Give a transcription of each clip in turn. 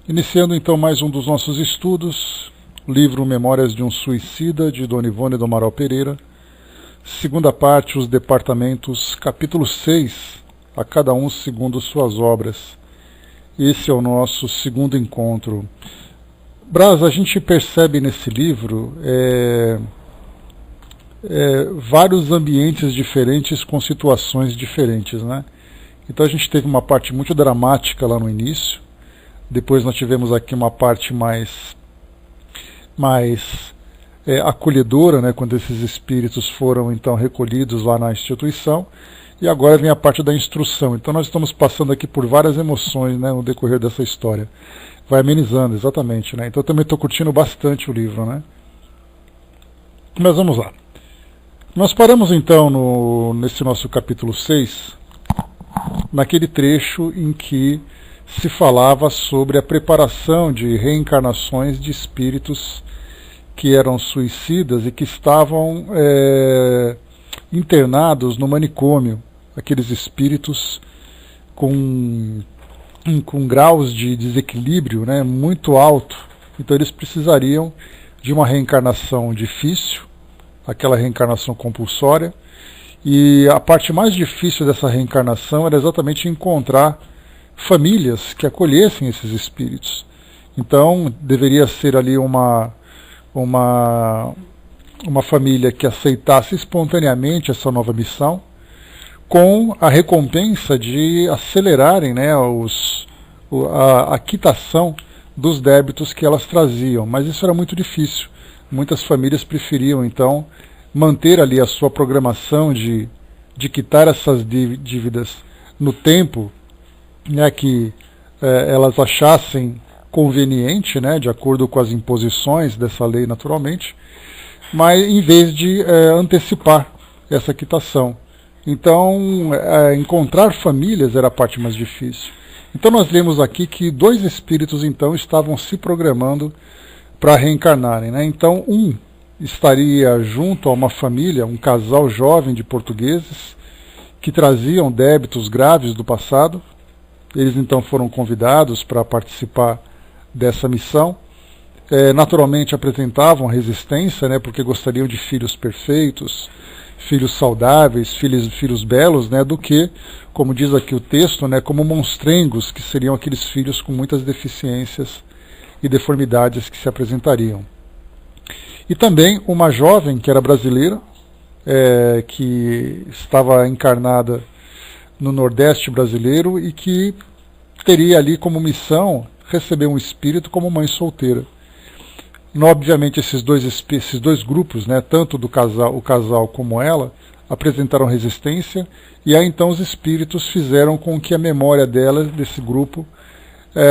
Iniciando então mais um dos nossos estudos, o livro Memórias de um Suicida, de Dona Ivone do Amaral Pereira, segunda parte, os departamentos, capítulo 6, a cada um segundo suas obras. Esse é o nosso segundo encontro. Braz, a gente percebe nesse livro vários ambientes diferentes com situações diferentes, né? Então a gente teve uma parte muito dramática lá no início, depois nós tivemos aqui uma parte mais acolhedora, né, quando esses espíritos foram então recolhidos lá na instituição, e agora vem a parte da instrução. Então nós estamos passando aqui por várias emoções, né, no decorrer dessa história. Vai amenizando, exatamente, né? Então eu também estou curtindo bastante o livro, né? Mas vamos lá. Nós paramos então nesse nosso capítulo 6, naquele trecho em que se falava sobre a preparação de reencarnações de espíritos que eram suicidas e que estavam internados no manicômio, aqueles espíritos com graus de desequilíbrio, né, muito alto. Então eles precisariam de uma reencarnação difícil, aquela reencarnação compulsória, e a parte mais difícil dessa reencarnação era exatamente encontrar famílias que acolhessem esses espíritos. Então deveria ser ali uma família que aceitasse espontaneamente essa nova missão, com a recompensa de acelerarem, né, a quitação dos débitos que elas traziam. Mas isso era muito difícil. Muitas famílias preferiam então manter ali a sua programação de quitar essas dívidas no tempo, né, que elas achassem conveniente, né, de acordo com as imposições dessa lei naturalmente, mas em vez de antecipar essa quitação. Então encontrar famílias era a parte mais difícil. Então nós lemos aqui que dois espíritos então estavam se programando para reencarnarem, né? Então um estaria junto a uma família, um casal jovem de portugueses que traziam débitos graves do passado. Eles então foram convidados para participar dessa missão. Naturalmente apresentavam resistência, né, porque gostariam de filhos perfeitos, filhos saudáveis, filhos belos, né, do que, como diz aqui o texto, né, como monstrengos, que seriam aqueles filhos com muitas deficiências e deformidades que se apresentariam. E também uma jovem que era brasileira, que estava encarnada no Nordeste brasileiro e que teria ali como missão receber um espírito como mãe solteira. E, obviamente esses dois grupos, né, tanto o casal como ela, apresentaram resistência, e aí então os espíritos fizeram com que a memória dela, desse grupo,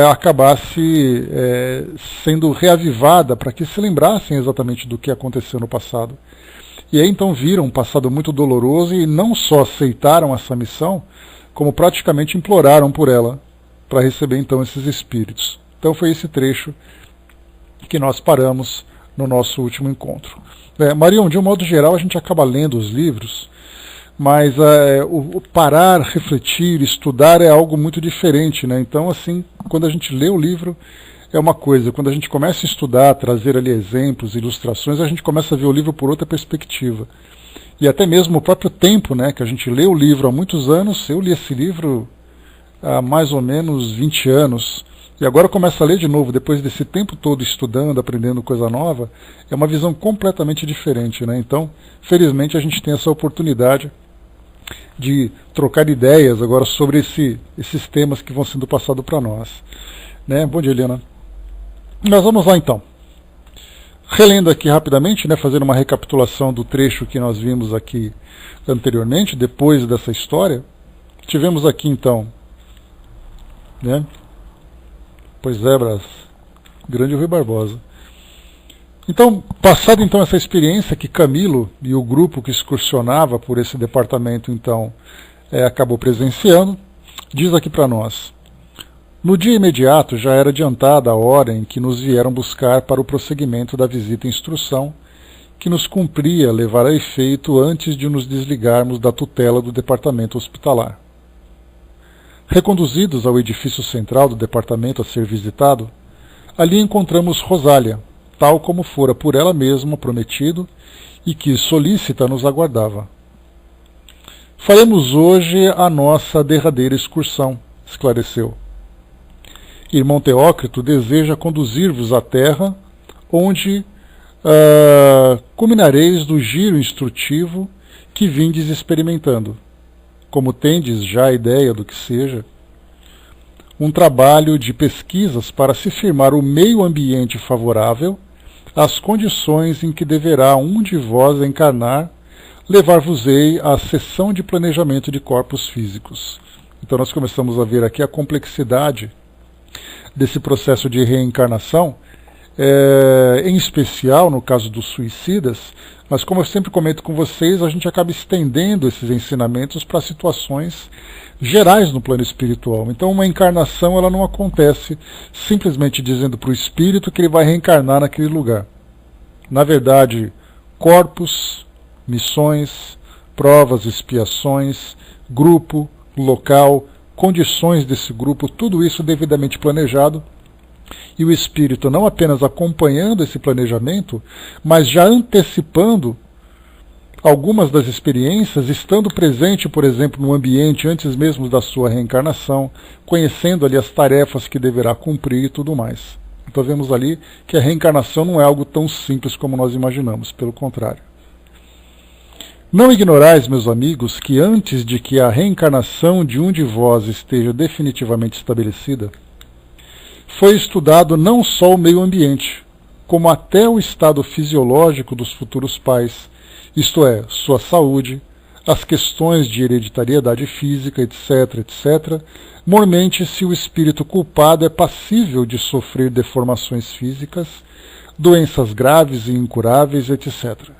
acabasse sendo reavivada para que se lembrassem exatamente do que aconteceu no passado. E aí então viram um passado muito doloroso e não só aceitaram essa missão, como praticamente imploraram por ela, para receber então esses espíritos. Então foi esse trecho que nós paramos no nosso último encontro. Marion, de um modo geral a gente acaba lendo os livros, mas o parar, refletir, estudar é algo muito diferente, né? Então assim, quando a gente lê o livro é uma coisa, quando a gente começa a estudar, trazer ali exemplos, ilustrações, a gente começa a ver o livro por outra perspectiva. E até mesmo o próprio tempo, né, que a gente lê o livro há muitos anos. Eu li esse livro há mais ou menos 20 anos, e agora começo a ler de novo, depois desse tempo todo estudando, aprendendo coisa nova, é uma visão completamente diferente, né? Então, felizmente a gente tem essa oportunidade de trocar ideias agora sobre esses temas que vão sendo passados para nós, né? Bom dia, Helena. Nós vamos lá então. Relendo aqui rapidamente, né, fazendo uma recapitulação do trecho que nós vimos aqui anteriormente, depois dessa história. Tivemos aqui então, né? Pois é, Braz, grande Rui Barbosa. Então, passada então essa experiência que Camilo e o grupo que excursionava por esse departamento então acabou presenciando, diz aqui para nós: no dia imediato já era adiantada a hora em que nos vieram buscar para o prosseguimento da visita e instrução que nos cumpria levar a efeito antes de nos desligarmos da tutela do departamento hospitalar. Reconduzidos ao edifício central do departamento a ser visitado, ali encontramos Rosália, tal como fora por ela mesma prometido, e que solícita nos aguardava. Faremos hoje a nossa derradeira excursão, esclareceu. Irmão Teócrito deseja conduzir-vos à terra, onde culminareis do giro instrutivo que vindes experimentando, como tendes já a ideia do que seja, um trabalho de pesquisas para se firmar o meio ambiente favorável às condições em que deverá um de vós encarnar, levar-vos-ei à sessão de planejamento de corpos físicos. Então nós começamos a ver aqui a complexidade desse processo de reencarnação, em especial no caso dos suicidas, mas como eu sempre comento com vocês, a gente acaba estendendo esses ensinamentos para situações gerais no plano espiritual. Então uma encarnação ela não acontece simplesmente dizendo para o espírito que ele vai reencarnar naquele lugar. Na verdade, corpos, missões, provas, expiações, grupo, local, condições desse grupo, tudo isso devidamente planejado, e o espírito não apenas acompanhando esse planejamento, mas já antecipando algumas das experiências, estando presente, por exemplo, no ambiente antes mesmo da sua reencarnação, conhecendo ali as tarefas que deverá cumprir e tudo mais. Então vemos ali que a reencarnação não é algo tão simples como nós imaginamos, pelo contrário. Não ignorais, meus amigos, que antes de que a reencarnação de um de vós esteja definitivamente estabelecida, foi estudado não só o meio ambiente, como até o estado fisiológico dos futuros pais, isto é, sua saúde, as questões de hereditariedade física, etc., etc., mormente se o espírito culpado é passível de sofrer deformações físicas, doenças graves e incuráveis, etc.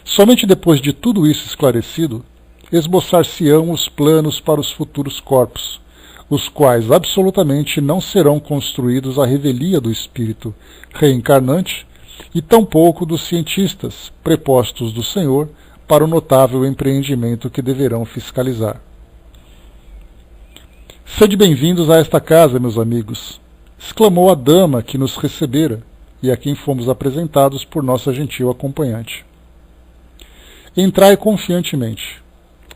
Somente depois de tudo isso esclarecido, esboçar-se-ão os planos para os futuros corpos, os quais absolutamente não serão construídos à revelia do espírito reencarnante e tampouco dos cientistas prepostos do Senhor para o notável empreendimento que deverão fiscalizar. Sede bem-vindos a esta casa, meus amigos, exclamou a dama que nos recebera e a quem fomos apresentados por nossa gentil acompanhante. Entrai confiantemente.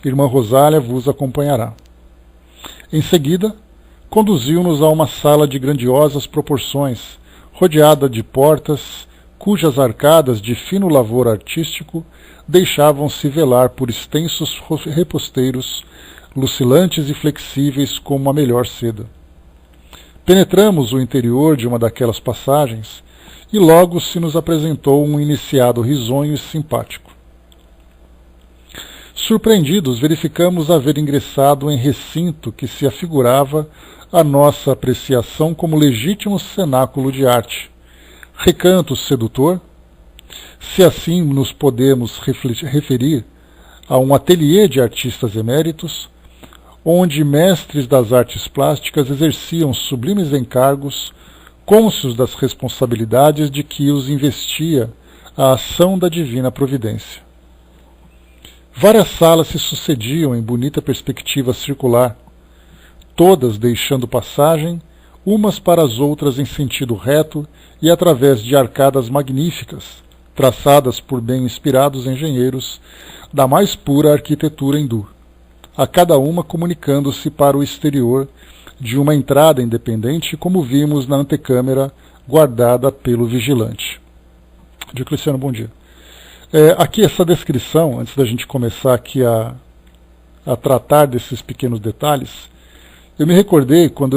Irmã Rosália vos acompanhará. Em seguida, conduziu-nos a uma sala de grandiosas proporções, rodeada de portas, cujas arcadas de fino lavor artístico deixavam-se velar por extensos reposteiros, lucilantes e flexíveis como a melhor seda. Penetramos o interior de uma daquelas passagens e logo se nos apresentou um iniciado risonho e simpático. Surpreendidos, verificamos haver ingressado em recinto que se afigurava à nossa apreciação como legítimo cenáculo de arte, recanto sedutor, se assim nos podemos referir a um ateliê de artistas eméritos, onde mestres das artes plásticas exerciam sublimes encargos, cônscios das responsabilidades de que os investia a ação da divina providência. Várias salas se sucediam em bonita perspectiva circular, todas deixando passagem, umas para as outras em sentido reto e através de arcadas magníficas, traçadas por bem inspirados engenheiros da mais pura arquitetura hindu, a cada uma comunicando-se para o exterior de uma entrada independente, como vimos na antecâmara guardada pelo vigilante. Diocleciano, bom dia. Aqui essa descrição, antes da gente começar aqui a tratar desses pequenos detalhes, eu me recordei quando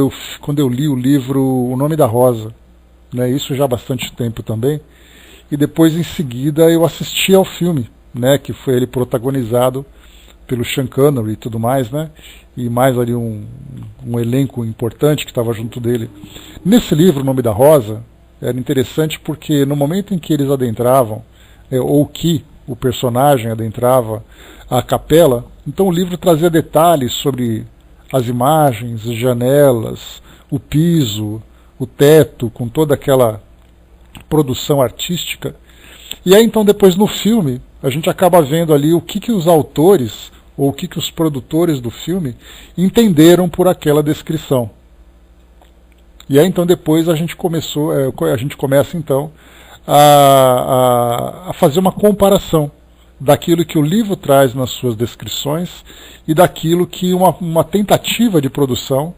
eu li o livro O Nome da Rosa, né, isso já há bastante tempo também, e depois em seguida eu assisti ao filme, né, que foi ele protagonizado pelo Sean Connery e tudo mais, né, e mais ali um elenco importante que estava junto dele. Nesse livro, O Nome da Rosa, era interessante porque no momento em que eles adentravam, ou que o personagem adentrava a capela, então o livro trazia detalhes sobre as imagens, as janelas, o piso, o teto, com toda aquela produção artística. E aí então depois no filme, a gente acaba vendo ali o que os autores, ou o que os produtores do filme entenderam por aquela descrição. E aí então depois a gente começa então a fazer uma comparação daquilo que o livro traz nas suas descrições e daquilo que uma tentativa de produção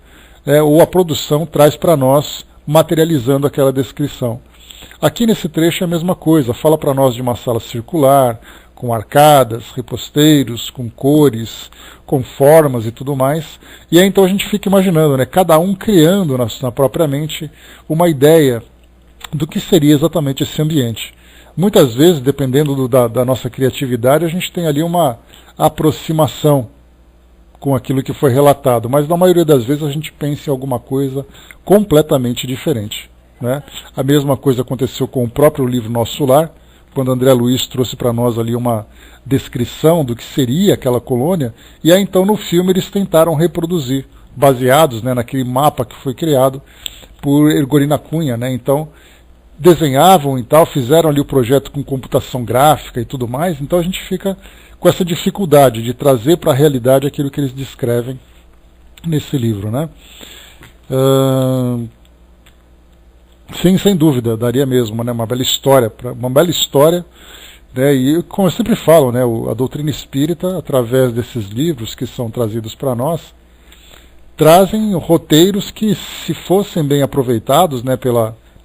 ou a produção traz para nós, materializando aquela descrição. Aqui nesse trecho é a mesma coisa, fala para nós de uma sala circular, com arcadas, reposteiros, com cores, com formas e tudo mais. E aí então a gente fica imaginando, né, cada um criando na própria mente uma ideia do que seria exatamente esse ambiente. Muitas vezes, dependendo da nossa criatividade, a gente tem ali uma aproximação com aquilo que foi relatado, mas na maioria das vezes a gente pensa em alguma coisa completamente diferente, né? A mesma coisa aconteceu com o próprio livro Nosso Lar, quando André Luiz trouxe para nós ali uma descrição do que seria aquela colônia, e aí então no filme eles tentaram reproduzir, baseados, né, naquele mapa que foi criado por Ergorina Cunha, né? Então desenhavam e tal, fizeram ali o projeto com computação gráfica e tudo mais, então a gente fica com essa dificuldade de trazer para a realidade aquilo que eles descrevem nesse livro, né? Sim, sem dúvida, daria mesmo, né? Uma bela história, né? E como eu sempre falo, né, a doutrina espírita, através desses livros que são trazidos para nós, trazem roteiros que, se fossem bem aproveitados, né,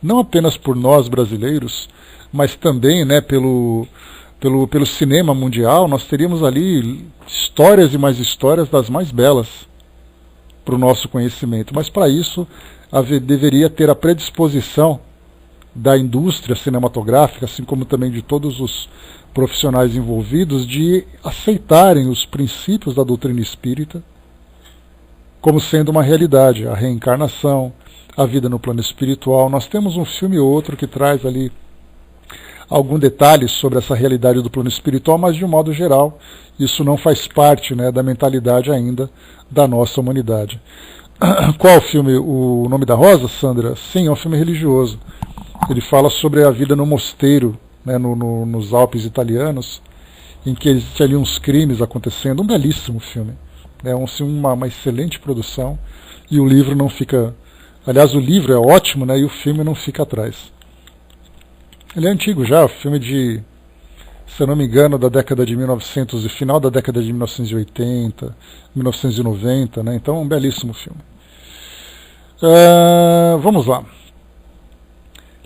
não apenas por nós brasileiros, mas também, né, pelo cinema mundial, nós teríamos ali histórias e mais histórias das mais belas para o nosso conhecimento. Mas para isso deveria ter a predisposição da indústria cinematográfica, assim como também de todos os profissionais envolvidos, de aceitarem os princípios da doutrina espírita como sendo uma realidade, a reencarnação, a vida no plano espiritual. Nós temos um filme ou outro que traz ali algum detalhe sobre essa realidade do plano espiritual, mas de um modo geral isso não faz parte, né, da mentalidade ainda da nossa humanidade. Qual filme? O Nome da Rosa, Sandra? Sim, é um filme religioso. Ele fala sobre a vida no mosteiro, né, nos Alpes italianos, em que existe ali uns crimes acontecendo. Um belíssimo filme. É uma excelente produção, e o livro não fica... Aliás, o livro é ótimo, né, e o filme não fica atrás. Ele é antigo já, filme de, se eu não me engano, da década de 1900, e final da década de 1980, 1990, né? Então é um belíssimo filme. Vamos lá.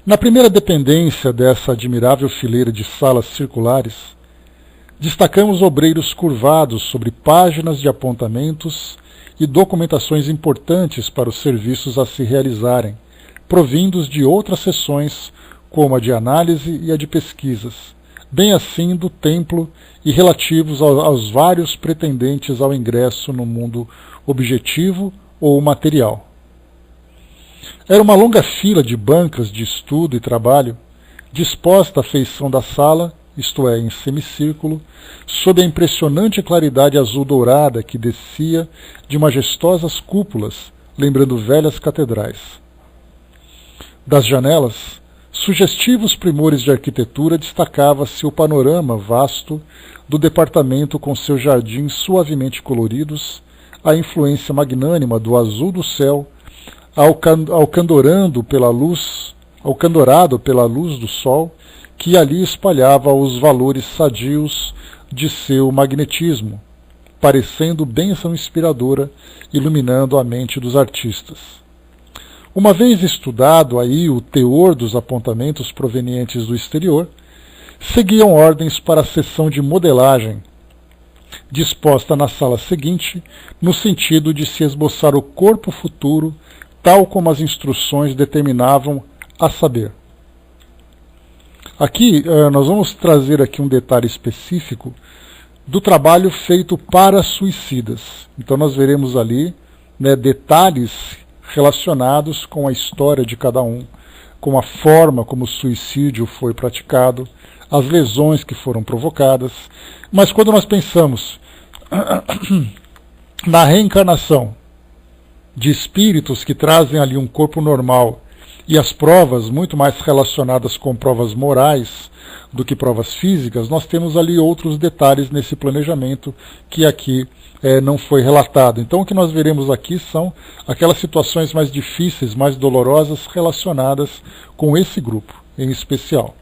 Na primeira dependência dessa admirável fileira de salas circulares, destacamos obreiros curvados sobre páginas de apontamentos e documentações importantes para os serviços a se realizarem, provindos de outras seções, como a de análise e a de pesquisas, bem assim do templo e relativos aos vários pretendentes ao ingresso no mundo objetivo ou material. Era uma longa fila de bancas de estudo e trabalho, disposta à feição da sala, isto é, em semicírculo, sob a impressionante claridade azul-dourada que descia de majestosas cúpulas, lembrando velhas catedrais. Das janelas, sugestivos primores de arquitetura, destacava-se o panorama vasto do departamento com seus jardins suavemente coloridos, a influência magnânima do azul do céu, alcandorado pela luz do sol, que ali espalhava os valores sadios de seu magnetismo, parecendo bênção inspiradora, iluminando a mente dos artistas. Uma vez estudado aí o teor dos apontamentos provenientes do exterior, seguiam ordens para a seção de modelagem, disposta na sala seguinte, no sentido de se esboçar o corpo futuro, tal como as instruções determinavam, a saber. Aqui nós vamos trazer aqui um detalhe específico do trabalho feito para suicidas. Então nós veremos ali, né, detalhes relacionados com a história de cada um, com a forma como o suicídio foi praticado, as lesões que foram provocadas. Mas quando nós pensamos na reencarnação de espíritos que trazem ali um corpo normal e as provas muito mais relacionadas com provas morais do que provas físicas, nós temos ali outros detalhes nesse planejamento que aqui não foi relatado. Então o que nós veremos aqui são aquelas situações mais difíceis, mais dolorosas relacionadas com esse grupo em especial.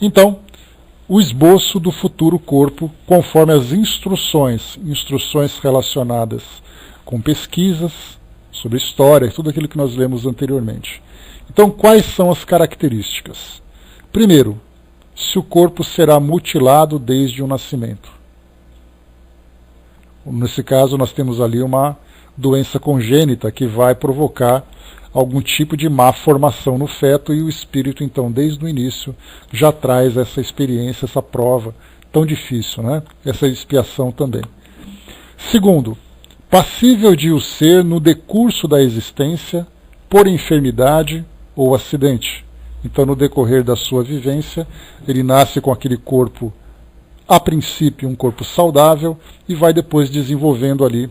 Então, o esboço do futuro corpo conforme as instruções relacionadas com pesquisas sobre história e tudo aquilo que nós lemos anteriormente. Então, quais são as características? Primeiro, se o corpo será mutilado desde o nascimento. Nesse caso, nós temos ali uma doença congênita que vai provocar algum tipo de má formação no feto, e o espírito, então, desde o início, já traz essa experiência, essa prova tão difícil, né? Essa expiação também. Segundo, passível de o ser no decurso da existência, por enfermidade ou acidente. Então, no decorrer da sua vivência, ele nasce com aquele corpo, a princípio um corpo saudável, e vai depois desenvolvendo ali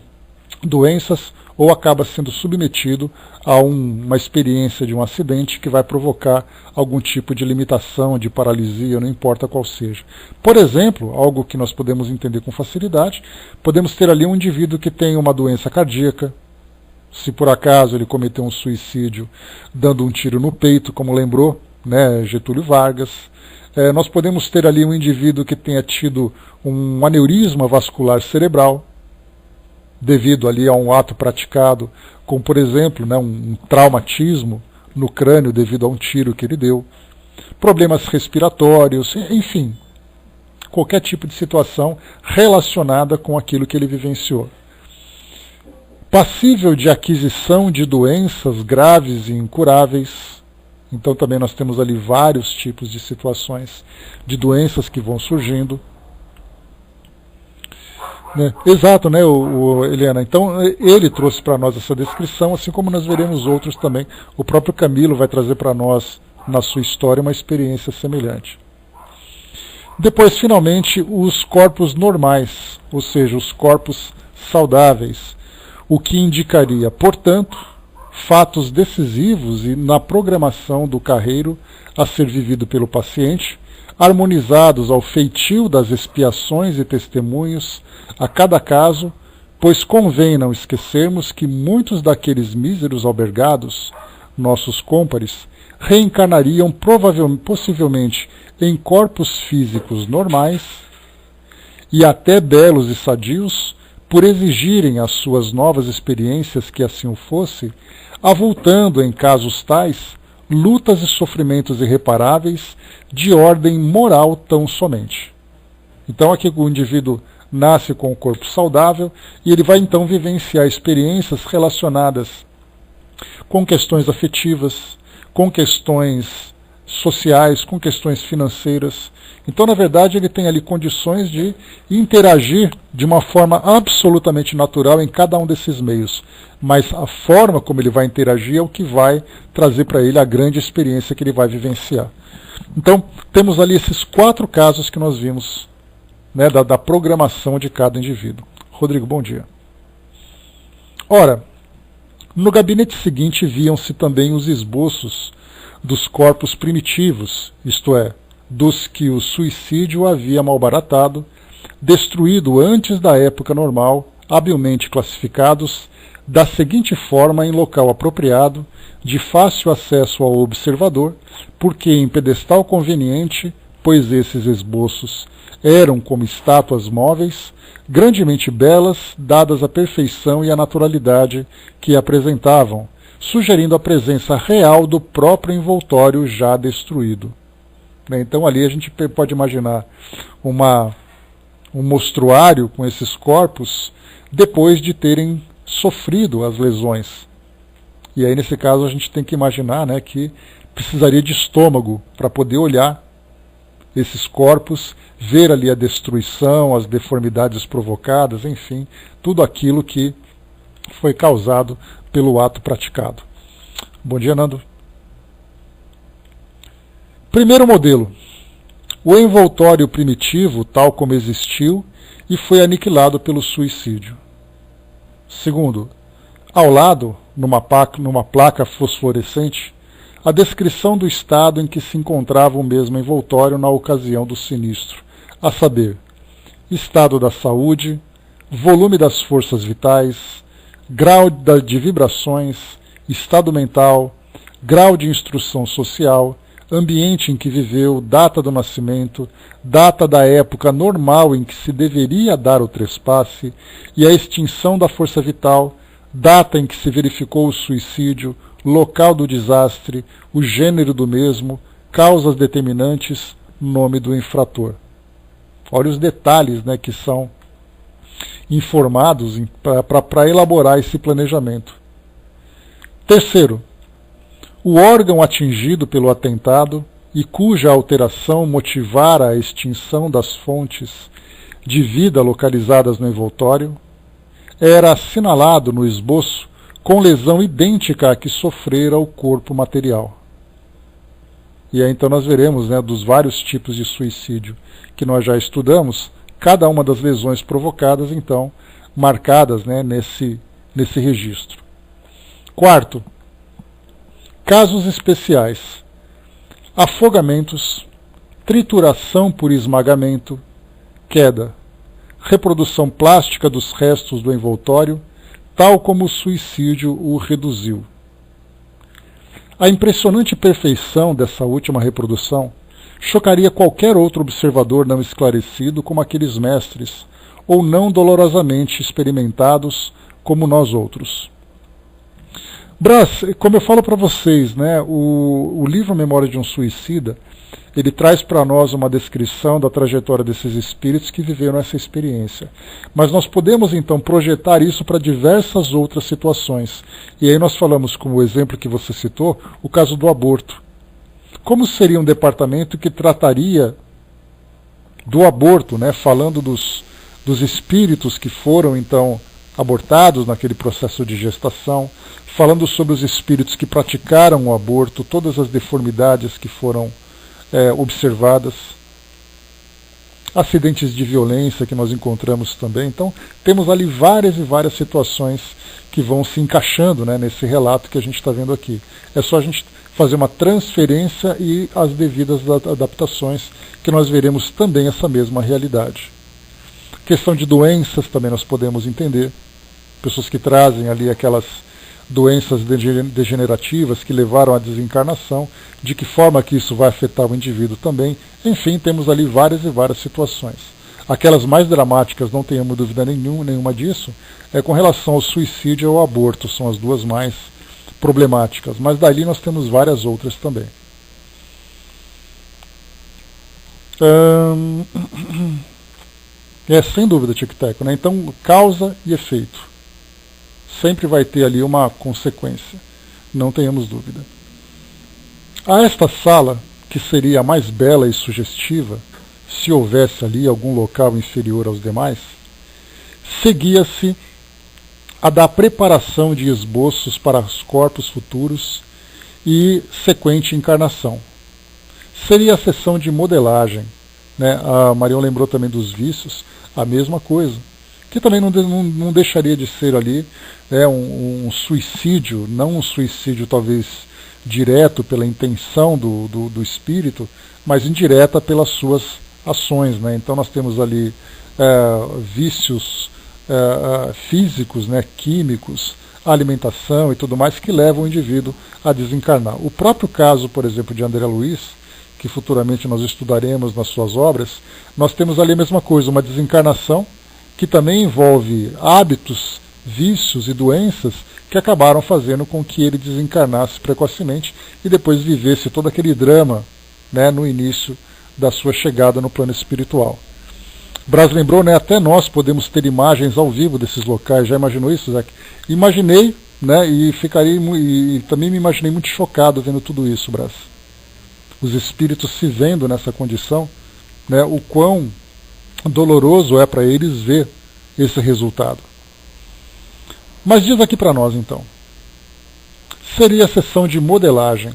doenças, ou acaba sendo submetido a uma experiência de um acidente que vai provocar algum tipo de limitação, de paralisia, não importa qual seja. Por exemplo, algo que nós podemos entender com facilidade, podemos ter ali um indivíduo que tem uma doença cardíaca, se por acaso ele cometeu um suicídio dando um tiro no peito, como lembrou, né, Getúlio Vargas. Nós podemos ter ali um indivíduo que tenha tido um aneurisma vascular cerebral, devido ali a um ato praticado, como por exemplo, né, um traumatismo no crânio devido a um tiro que ele deu, problemas respiratórios, enfim, qualquer tipo de situação relacionada com aquilo que ele vivenciou. Passível de aquisição de doenças graves e incuráveis. Então também nós temos ali vários tipos de situações de doenças que vão surgindo. Exato, né, Eliana? Então ele trouxe para nós essa descrição, assim como nós veremos outros também. O próprio Camilo vai trazer para nós, na sua história, uma experiência semelhante. Depois, finalmente, os corpos normais, ou seja, os corpos saudáveis, o que indicaria, portanto, fatos decisivos e na programação do carreiro a ser vivido pelo paciente, harmonizados ao feitio das expiações e testemunhos a cada caso, pois convém não esquecermos que muitos daqueles míseros albergados, nossos cômpares, reencarnariam possivelmente em corpos físicos normais e até belos e sadios, por exigirem as suas novas experiências que assim o fosse, avultando em casos tais lutas e sofrimentos irreparáveis de ordem moral tão somente. Então aqui o indivíduo nasce com o corpo saudável e ele vai então vivenciar experiências relacionadas com questões afetivas, com questões sociais, com questões financeiras. Então, na verdade, ele tem ali condições de interagir de uma forma absolutamente natural em cada um desses meios. Mas a forma como ele vai interagir é o que vai trazer para ele a grande experiência que ele vai vivenciar. Então, temos ali esses 4 casos que nós vimos, né, da programação de cada indivíduo. Rodrigo, bom dia. Ora, no gabinete seguinte viam-se também os esboços dos corpos primitivos, isto é, dos que o suicídio havia malbaratado, destruído antes da época normal, habilmente classificados da seguinte forma em local apropriado, de fácil acesso ao observador, porque em pedestal conveniente, pois esses esboços eram como estátuas móveis, grandemente belas, dadas a perfeição e a naturalidade que apresentavam, sugerindo a presença real do próprio envoltório já destruído. Então ali a gente pode imaginar um mostruário com esses corpos depois de terem sofrido as lesões. E aí nesse caso a gente tem que imaginar, né, que precisaria de estômago para poder olhar esses corpos, ver ali a destruição, as deformidades provocadas, enfim, tudo aquilo que foi causado pelo ato praticado. Bom dia, Nando. Primeiro modelo. O envoltório primitivo, tal como existiu, e foi aniquilado pelo suicídio. Segundo, ao lado, numa placa fosforescente, a descrição do estado em que se encontrava o mesmo envoltório na ocasião do sinistro, a saber, estado da saúde, volume das forças vitais, grau de vibrações, estado mental, grau de instrução social, ambiente em que viveu, data do nascimento, data da época normal em que se deveria dar o trespasse e a extinção da força vital, data em que se verificou o suicídio, local do desastre, o gênero do mesmo, causas determinantes, nome do infrator. Olha os detalhes, né, que são informados para elaborar esse planejamento. Terceiro, o órgão atingido pelo atentado e cuja alteração motivara a extinção das fontes de vida localizadas no envoltório, era assinalado no esboço com lesão idêntica à que sofrera o corpo material. E aí então nós veremos, né, dos vários tipos de suicídio que nós já estudamos, cada uma das lesões provocadas, então, marcadas, né, nesse registro. Quarto, casos especiais: afogamentos, trituração por esmagamento, queda, reprodução plástica dos restos do envoltório, tal como o suicídio o reduziu. A impressionante perfeição dessa última reprodução chocaria qualquer outro observador não esclarecido como aqueles mestres, ou não dolorosamente experimentados como nós outros. Brás, como eu falo para vocês, né, o livro Memória de um Suicida, ele traz para nós uma descrição da trajetória desses espíritos que viveram essa experiência. Mas nós podemos então projetar isso para diversas outras situações. E aí nós falamos, como o exemplo que você citou, o caso do aborto. Como seria um departamento que trataria do aborto, né, falando dos espíritos que foram então abortados naquele processo de gestação, falando sobre os espíritos que praticaram o aborto, todas as deformidades que foram observadas, acidentes de violência que nós encontramos também. Então, temos ali várias e várias situações que vão se encaixando, né, nesse relato que a gente está vendo aqui. É só a gente fazer uma transferência e as devidas adaptações, que nós veremos também essa mesma realidade. Questão de doenças também nós podemos entender. Pessoas que trazem ali aquelas doenças degenerativas que levaram à desencarnação, de que forma que isso vai afetar o indivíduo também. Enfim, temos ali várias e várias situações. Aquelas mais dramáticas, não tenhamos dúvida nenhuma disso, é com relação ao suicídio e ao aborto, são as duas mais problemáticas, mas dali nós temos várias outras também. Sem dúvida, Tic-Tac, né? Então, causa e efeito. Sempre vai ter ali uma consequência, não tenhamos dúvida. A esta sala, que seria a mais bela e sugestiva, se houvesse ali algum local inferior aos demais, seguia-se a da preparação de esboços para os corpos futuros e sequente encarnação. Seria a sessão de modelagem, né? A Marion lembrou também dos vícios, a mesma coisa, que também não deixaria de ser ali um suicídio, não um suicídio talvez direto pela intenção do espírito, mas indireta pelas suas ações, né? Então nós temos ali vícios físicos, né, químicos, alimentação e tudo mais, que levam o indivíduo a desencarnar. O próprio caso, por exemplo, de André Luiz, que futuramente nós estudaremos nas suas obras, nós temos ali a mesma coisa, uma desencarnação que também envolve hábitos, vícios e doenças que acabaram fazendo com que ele desencarnasse precocemente e depois vivesse todo aquele drama, né, no início da sua chegada no plano espiritual. Brás lembrou, né, até nós podemos ter imagens ao vivo desses locais. Já imaginou isso, Zé? Imaginei, né, e também me imaginei muito chocado vendo tudo isso, Brás. Os espíritos se vendo nessa condição, né, o quão doloroso é para eles ver esse resultado. Mas diz aqui para nós, então. Seria a sessão de modelagem.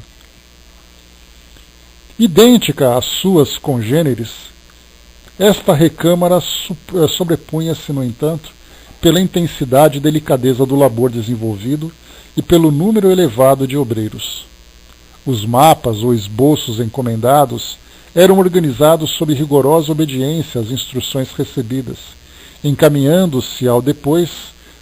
Idêntica às suas congêneres, esta recâmara sobrepunha-se, no entanto, pela intensidade e delicadeza do labor desenvolvido e pelo número elevado de obreiros. Os mapas ou esboços encomendados eram organizados sob rigorosa obediência às instruções recebidas, encaminhando-se ao depois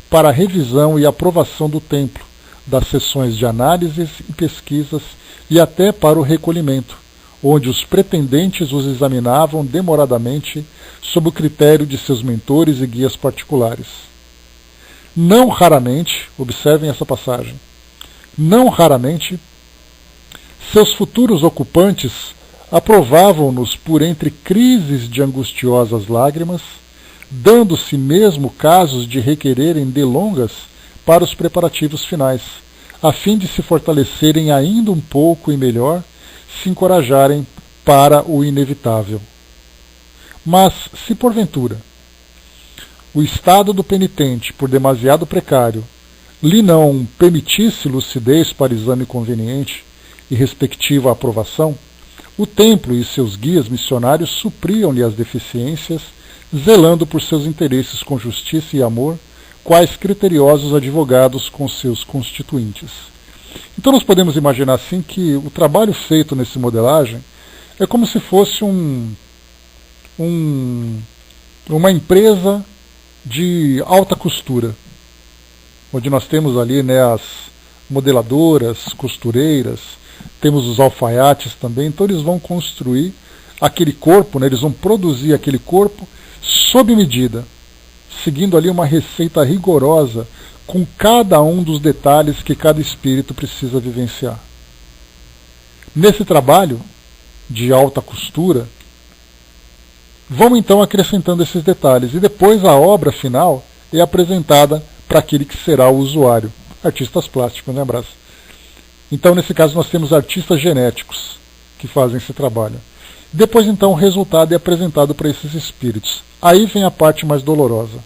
para a revisão e aprovação do templo, das sessões de análises e pesquisas e até para o recolhimento, onde os pretendentes os examinavam demoradamente sob o critério de seus mentores e guias particulares. Não raramente, observem essa passagem, não raramente, seus futuros ocupantes aprovavam-nos por entre crises de angustiosas lágrimas, dando-se mesmo casos de requererem delongas para os preparativos finais, a fim de se fortalecerem ainda um pouco e melhor, se encorajarem para o inevitável. Mas, se porventura o estado do penitente, por demasiado precário, lhe não permitisse lucidez para exame conveniente e respectiva aprovação, o templo e seus guias missionários supriam-lhe as deficiências, zelando por seus interesses com justiça e amor, quais criteriosos advogados com seus constituintes. Então nós podemos imaginar assim que o trabalho feito nessa modelagem é como se fosse uma empresa de alta costura, onde nós temos ali, né, as modeladoras, costureiras, temos os alfaiates também. Então eles vão construir aquele corpo, né, eles vão produzir aquele corpo sob medida, seguindo ali uma receita rigorosa com cada um dos detalhes que cada espírito precisa vivenciar. Nesse trabalho de alta costura, vão então acrescentando esses detalhes, e depois a obra final é apresentada para aquele que será o usuário. Artistas plásticos, né, Brás? Então, nesse caso, nós temos artistas genéticos que fazem esse trabalho. Depois, então, o resultado é apresentado para esses espíritos. Aí vem a parte mais dolorosa.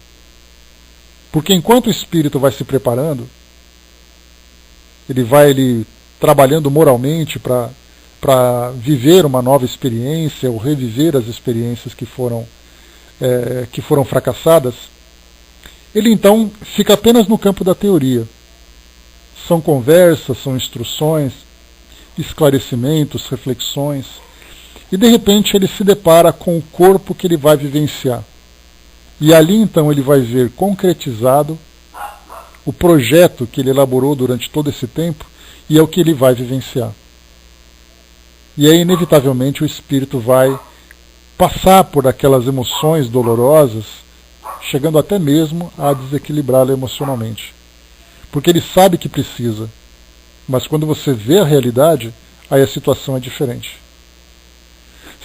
Porque enquanto o espírito vai se preparando, ele vai trabalhando moralmente para viver uma nova experiência ou reviver as experiências que foram fracassadas, ele então fica apenas no campo da teoria. São conversas, são instruções, esclarecimentos, reflexões, e de repente ele se depara com o corpo que ele vai vivenciar. E ali então ele vai ver concretizado o projeto que ele elaborou durante todo esse tempo, e é o que ele vai vivenciar. E aí, inevitavelmente, o espírito vai passar por aquelas emoções dolorosas, chegando até mesmo a desequilibrá-lo emocionalmente. Porque ele sabe que precisa, mas quando você vê a realidade, aí a situação é diferente.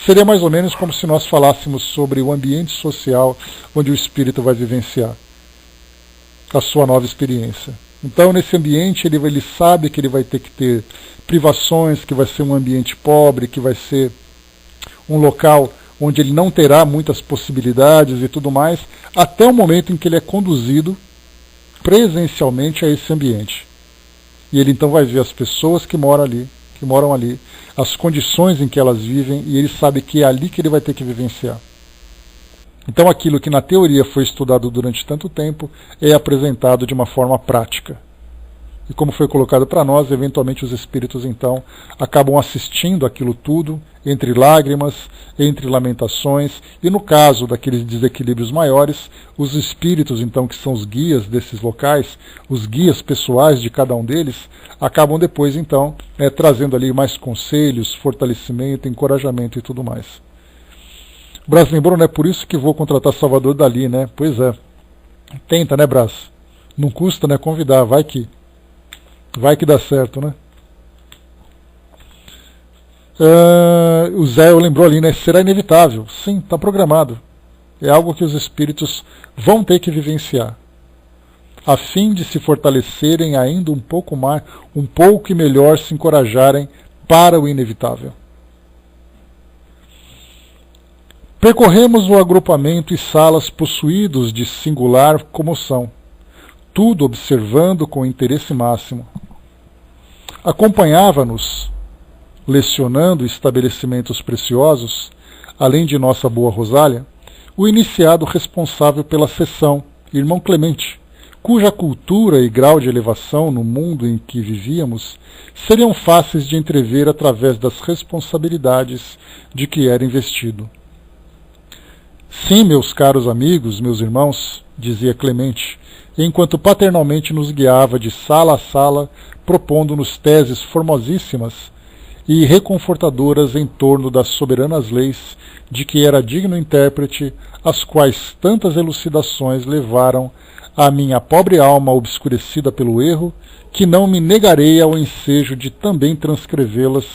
Seria mais ou menos como se nós falássemos sobre o ambiente social onde o espírito vai vivenciar a sua nova experiência. Então, nesse ambiente, ele sabe que ele vai ter que ter privações, que vai ser um ambiente pobre, que vai ser um local onde ele não terá muitas possibilidades e tudo mais, até o momento em que ele é conduzido presencialmente a esse ambiente. E ele então vai ver as pessoas que moram ali, as condições em que elas vivem, e ele sabe que é ali que ele vai ter que vivenciar. Então aquilo que na teoria foi estudado durante tanto tempo é apresentado de uma forma prática. E como foi colocado para nós, eventualmente os espíritos então acabam assistindo aquilo tudo, entre lágrimas, entre lamentações, e no caso daqueles desequilíbrios maiores, os espíritos então que são os guias desses locais, os guias pessoais de cada um deles, acabam depois então trazendo ali mais conselhos, fortalecimento, encorajamento e tudo mais. Brás lembrou, né? Por isso que vou contratar Salvador Dalí, né? Pois é. Tenta, né, Brás? Não custa, né? Convidar, vai que dá certo, né? O Zé lembrou ali, né? Será inevitável. Sim, está programado. É algo que os espíritos vão ter que vivenciar, a fim de se fortalecerem ainda um pouco e melhor se encorajarem para o inevitável. Percorremos o agrupamento e salas possuídos de singular comoção, tudo observando com interesse máximo. Acompanhava-nos, lecionando estabelecimentos preciosos, além de nossa boa Rosália, o iniciado responsável pela sessão, irmão Clemente, cuja cultura e grau de elevação no mundo em que vivíamos seriam fáceis de entrever através das responsabilidades de que era investido. Sim, meus caros amigos, meus irmãos, dizia Clemente, enquanto paternalmente nos guiava de sala a sala, propondo-nos teses formosíssimas e reconfortadoras em torno das soberanas leis de que era digno intérprete, as quais tantas elucidações levaram a minha pobre alma obscurecida pelo erro, que não me negarei ao ensejo de também transcrevê-las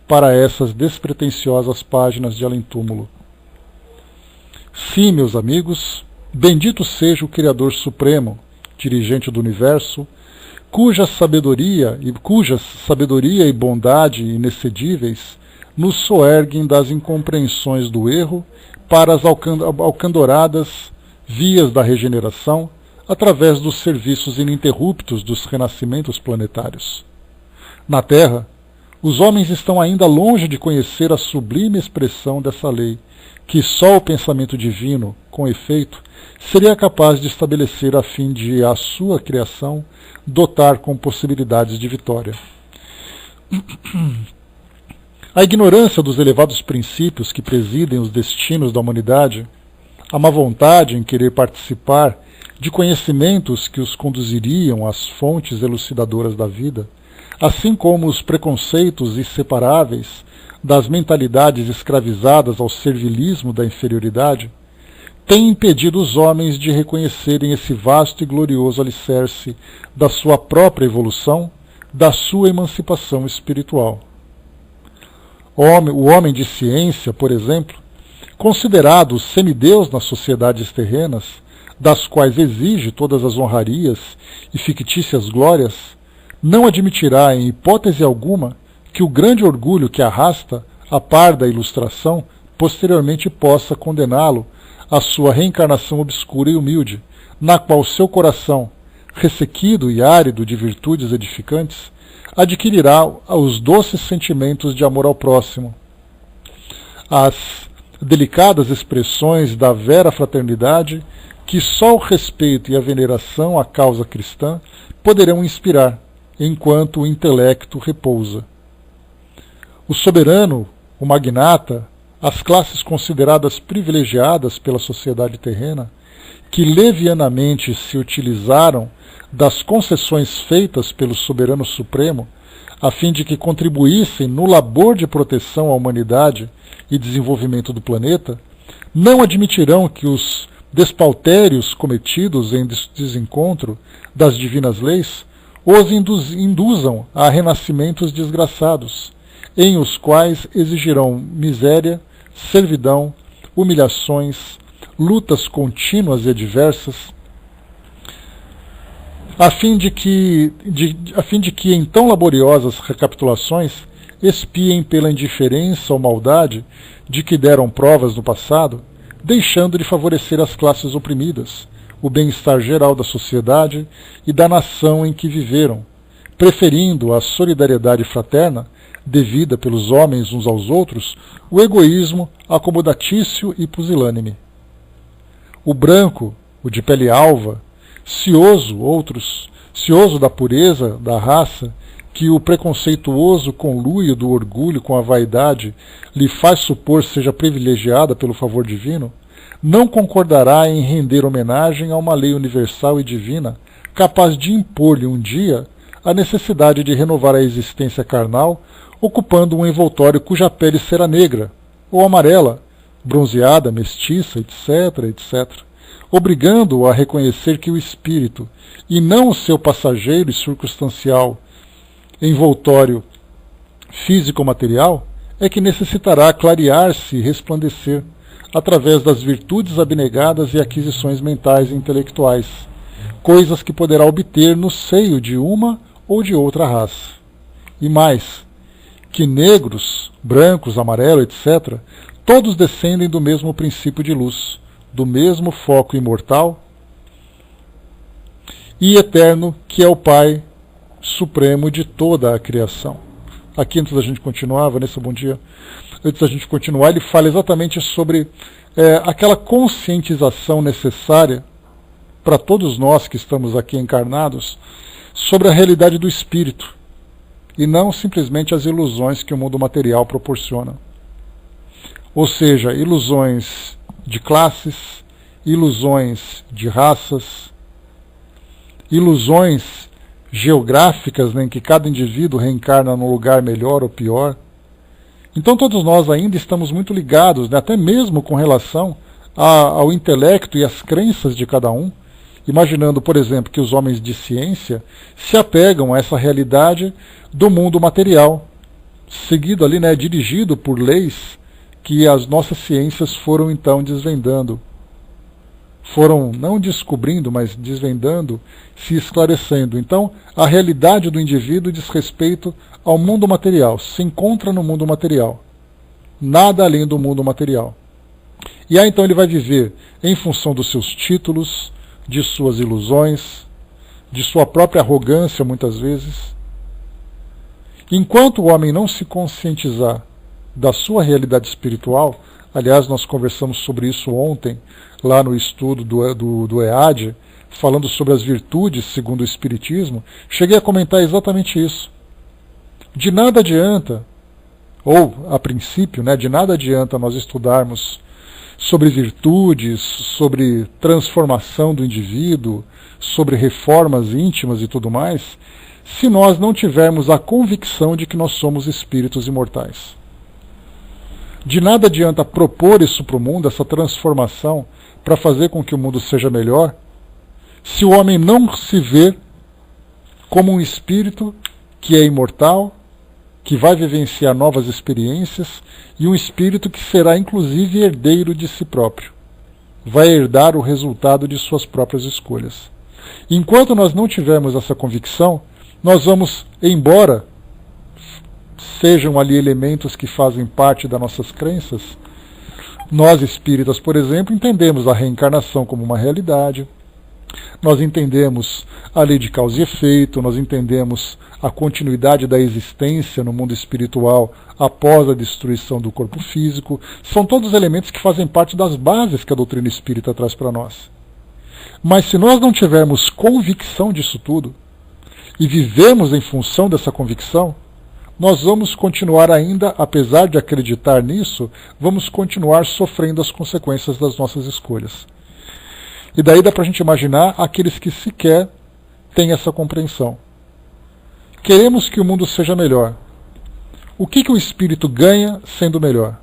para essas despretensiosas páginas de além-túmulo. Sim, meus amigos, bendito seja o Criador Supremo, dirigente do universo, cuja sabedoria e bondade inexcedíveis nos soerguem das incompreensões do erro para as alcandoradas vias da regeneração, através dos serviços ininterruptos dos renascimentos planetários. Na Terra, os homens estão ainda longe de conhecer a sublime expressão dessa lei, que só o pensamento divino, com efeito, seria capaz de estabelecer a fim de a sua criação dotar com possibilidades de vitória. A ignorância dos elevados princípios que presidem os destinos da humanidade, a má vontade em querer participar de conhecimentos que os conduziriam às fontes elucidadoras da vida, assim como os preconceitos inseparáveis das mentalidades escravizadas ao servilismo da inferioridade, têm impedido os homens de reconhecerem esse vasto e glorioso alicerce da sua própria evolução, da sua emancipação espiritual. O homem de ciência, por exemplo, considerado semideus nas sociedades terrenas, das quais exige todas as honrarias e fictícias glórias, não admitirá em hipótese alguma que o grande orgulho que arrasta, a par da ilustração, posteriormente possa condená-lo à sua reencarnação obscura e humilde, na qual seu coração, ressequido e árido de virtudes edificantes, adquirirá os doces sentimentos de amor ao próximo, as delicadas expressões da vera fraternidade que só o respeito e a veneração à causa cristã poderão inspirar, enquanto o intelecto repousa. O soberano, o magnata, as classes consideradas privilegiadas pela sociedade terrena, que levianamente se utilizaram das concessões feitas pelo soberano supremo, a fim de que contribuíssem no labor de proteção à humanidade e desenvolvimento do planeta, não admitirão que os despautérios cometidos em desencontro das divinas leis os induzam a renascimentos desgraçados, em os quais exigirão miséria, servidão, humilhações, lutas contínuas e adversas, a fim de que em tão laboriosas recapitulações expiem pela indiferença ou maldade de que deram provas no passado, deixando de favorecer as classes oprimidas, o bem-estar geral da sociedade e da nação em que viveram, preferindo a solidariedade fraterna, devida pelos homens uns aos outros, o egoísmo acomodatício e pusilânime. O branco, o de pele alva, cioso da pureza da raça, que o preconceituoso conluio do orgulho com a vaidade lhe faz supor seja privilegiada pelo favor divino, não concordará em render homenagem a uma lei universal e divina capaz de impor-lhe um dia a necessidade de renovar a existência carnal, ocupando um envoltório cuja pele será negra ou amarela, bronzeada, mestiça, etc., etc., obrigando-o a reconhecer que o espírito, e não o seu passageiro e circunstancial envoltório físico-material, é que necessitará clarear-se e resplandecer através das virtudes abnegadas e aquisições mentais e intelectuais, coisas que poderá obter no seio de uma ou de outra raça. E mais, que negros, brancos, amarelos, etc., todos descendem do mesmo princípio de luz, do mesmo foco imortal e eterno que é o Pai Supremo de toda a criação. Aqui, antes da gente continuar, Vanessa, bom dia. Antes da gente continuar, ele fala exatamente sobre aquela conscientização necessária para todos nós que estamos aqui encarnados, sobre a realidade do espírito, e não simplesmente as ilusões que o mundo material proporciona. Ou seja, ilusões de classes, ilusões de raças, ilusões geográficas, né, em que cada indivíduo reencarna num lugar melhor ou pior. Então todos nós ainda estamos muito ligados, né, até mesmo com relação ao intelecto e às crenças de cada um, imaginando, por exemplo, que os homens de ciência se apegam a essa realidade do mundo material, seguido ali, né, dirigido por leis que as nossas ciências foram então desvendando. Foram não descobrindo, mas desvendando, se esclarecendo. Então, a realidade do indivíduo diz respeito ao mundo material, se encontra no mundo material. Nada além do mundo material. E aí então ele vai viver em função dos seus títulos, de suas ilusões, de sua própria arrogância muitas vezes. Enquanto o homem não se conscientizar da sua realidade espiritual, aliás, nós conversamos sobre isso ontem, lá no estudo do EAD, falando sobre as virtudes segundo o Espiritismo, cheguei a comentar exatamente isso. De nada adianta, ou a princípio, né, de nada adianta nós estudarmos sobre virtudes, sobre transformação do indivíduo, sobre reformas íntimas e tudo mais, se nós não tivermos a convicção de que nós somos espíritos imortais. De nada adianta propor isso para o mundo, essa transformação, para fazer com que o mundo seja melhor, se o homem não se vê como um espírito que é imortal, que vai vivenciar novas experiências, e um espírito que será inclusive herdeiro de si próprio. Vai herdar o resultado de suas próprias escolhas. Enquanto nós não tivermos essa convicção, nós vamos, embora sejam ali elementos que fazem parte das nossas crenças, nós espíritas, por exemplo, entendemos a reencarnação como uma realidade, nós entendemos a lei de causa e efeito, nós entendemos a continuidade da existência no mundo espiritual após a destruição do corpo físico. São todos elementos que fazem parte das bases que a doutrina espírita traz para nós. Mas se nós não tivermos convicção disso tudo, e vivemos em função dessa convicção, nós vamos continuar ainda, apesar de acreditar nisso, vamos continuar sofrendo as consequências das nossas escolhas. E daí dá para a gente imaginar aqueles que sequer têm essa compreensão. Queremos que o mundo seja melhor. O que o espírito ganha sendo melhor?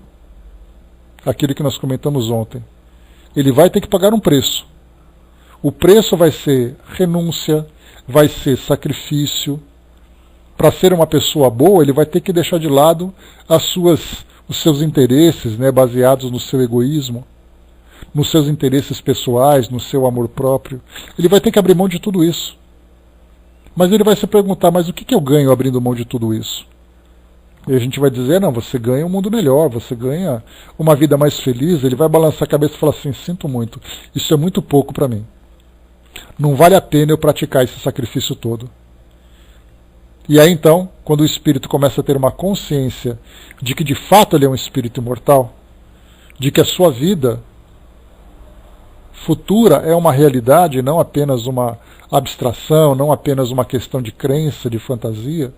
Aquilo que nós comentamos ontem. Ele vai ter que pagar um preço. O preço vai ser renúncia, vai ser sacrifício. Para ser uma pessoa boa, ele vai ter que deixar de lado os seus interesses, né, baseados no seu egoísmo, nos seus interesses pessoais, no seu amor próprio. Ele vai ter que abrir mão de tudo isso. Mas ele vai se perguntar, mas o que eu ganho abrindo mão de tudo isso? E a gente vai dizer, não, você ganha um mundo melhor, você ganha uma vida mais feliz. Ele vai balançar a cabeça e falar assim, sinto muito, isso é muito pouco para mim. Não vale a pena eu praticar esse sacrifício todo. E aí então, quando o espírito começa a ter uma consciência de que de fato ele é um espírito imortal, de que a sua vida futura é uma realidade, não apenas uma abstração, não apenas uma questão de crença, de fantasia,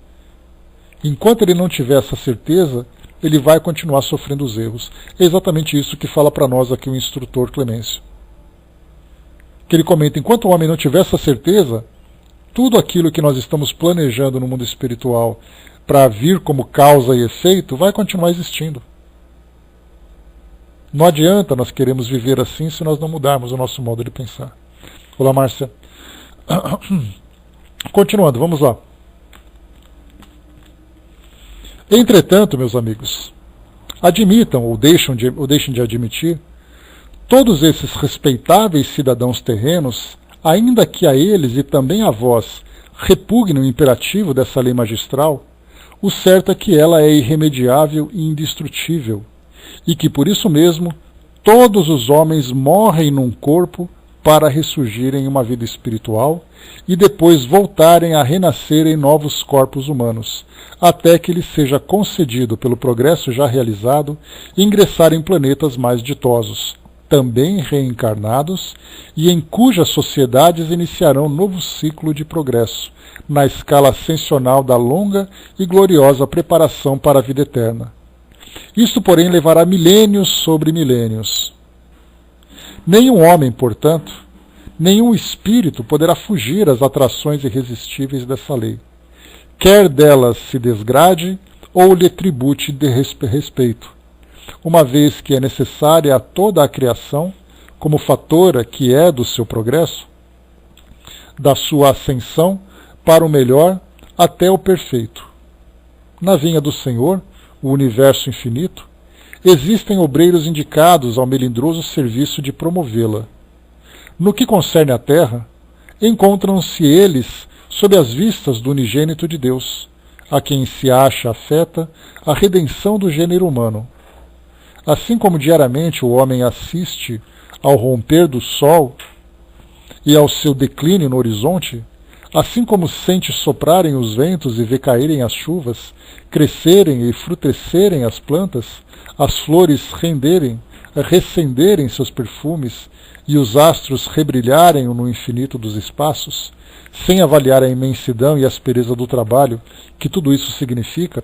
enquanto ele não tiver essa certeza, ele vai continuar sofrendo os erros. É exatamente isso que fala para nós aqui o instrutor Clemêncio. Que ele comenta, enquanto o homem não tiver essa certeza, tudo aquilo que nós estamos planejando no mundo espiritual para vir como causa e efeito vai continuar existindo. Não adianta nós queremos viver assim se nós não mudarmos o nosso modo de pensar. Olá, Márcia. Continuando, vamos lá. Entretanto, meus amigos, admitam ou deixem de admitir, todos esses respeitáveis cidadãos terrenos, ainda que a eles e também a vós repugne o imperativo dessa lei magistral, o certo é que ela é irremediável e indestrutível, e que por isso mesmo todos os homens morrem num corpo para ressurgirem em uma vida espiritual e depois voltarem a renascer em novos corpos humanos, até que lhes seja concedido pelo progresso já realizado ingressar em planetas mais ditosos, também reencarnados, e em cujas sociedades iniciarão novo ciclo de progresso, na escala ascensional da longa e gloriosa preparação para a vida eterna. Isto, porém, levará milênios sobre milênios. Nenhum homem, portanto, nenhum espírito poderá fugir às atrações irresistíveis dessa lei, quer delas se desgrade ou lhe tribute de respeito, uma vez que é necessária a toda a criação, como fatora que é do seu progresso, da sua ascensão para o melhor até o perfeito. Na vinha do Senhor, o universo infinito, existem obreiros indicados ao melindroso serviço de promovê-la. No que concerne à Terra, encontram-se eles sob as vistas do unigênito de Deus, a quem se acha afeta a redenção do gênero humano. Assim como diariamente o homem assiste ao romper do sol e ao seu declínio no horizonte, assim como sente soprarem os ventos e vê caírem as chuvas, crescerem e frutecerem as plantas, as flores recenderem seus perfumes e os astros rebrilharem no infinito dos espaços, sem avaliar a imensidão e aspereza do trabalho que tudo isso significa,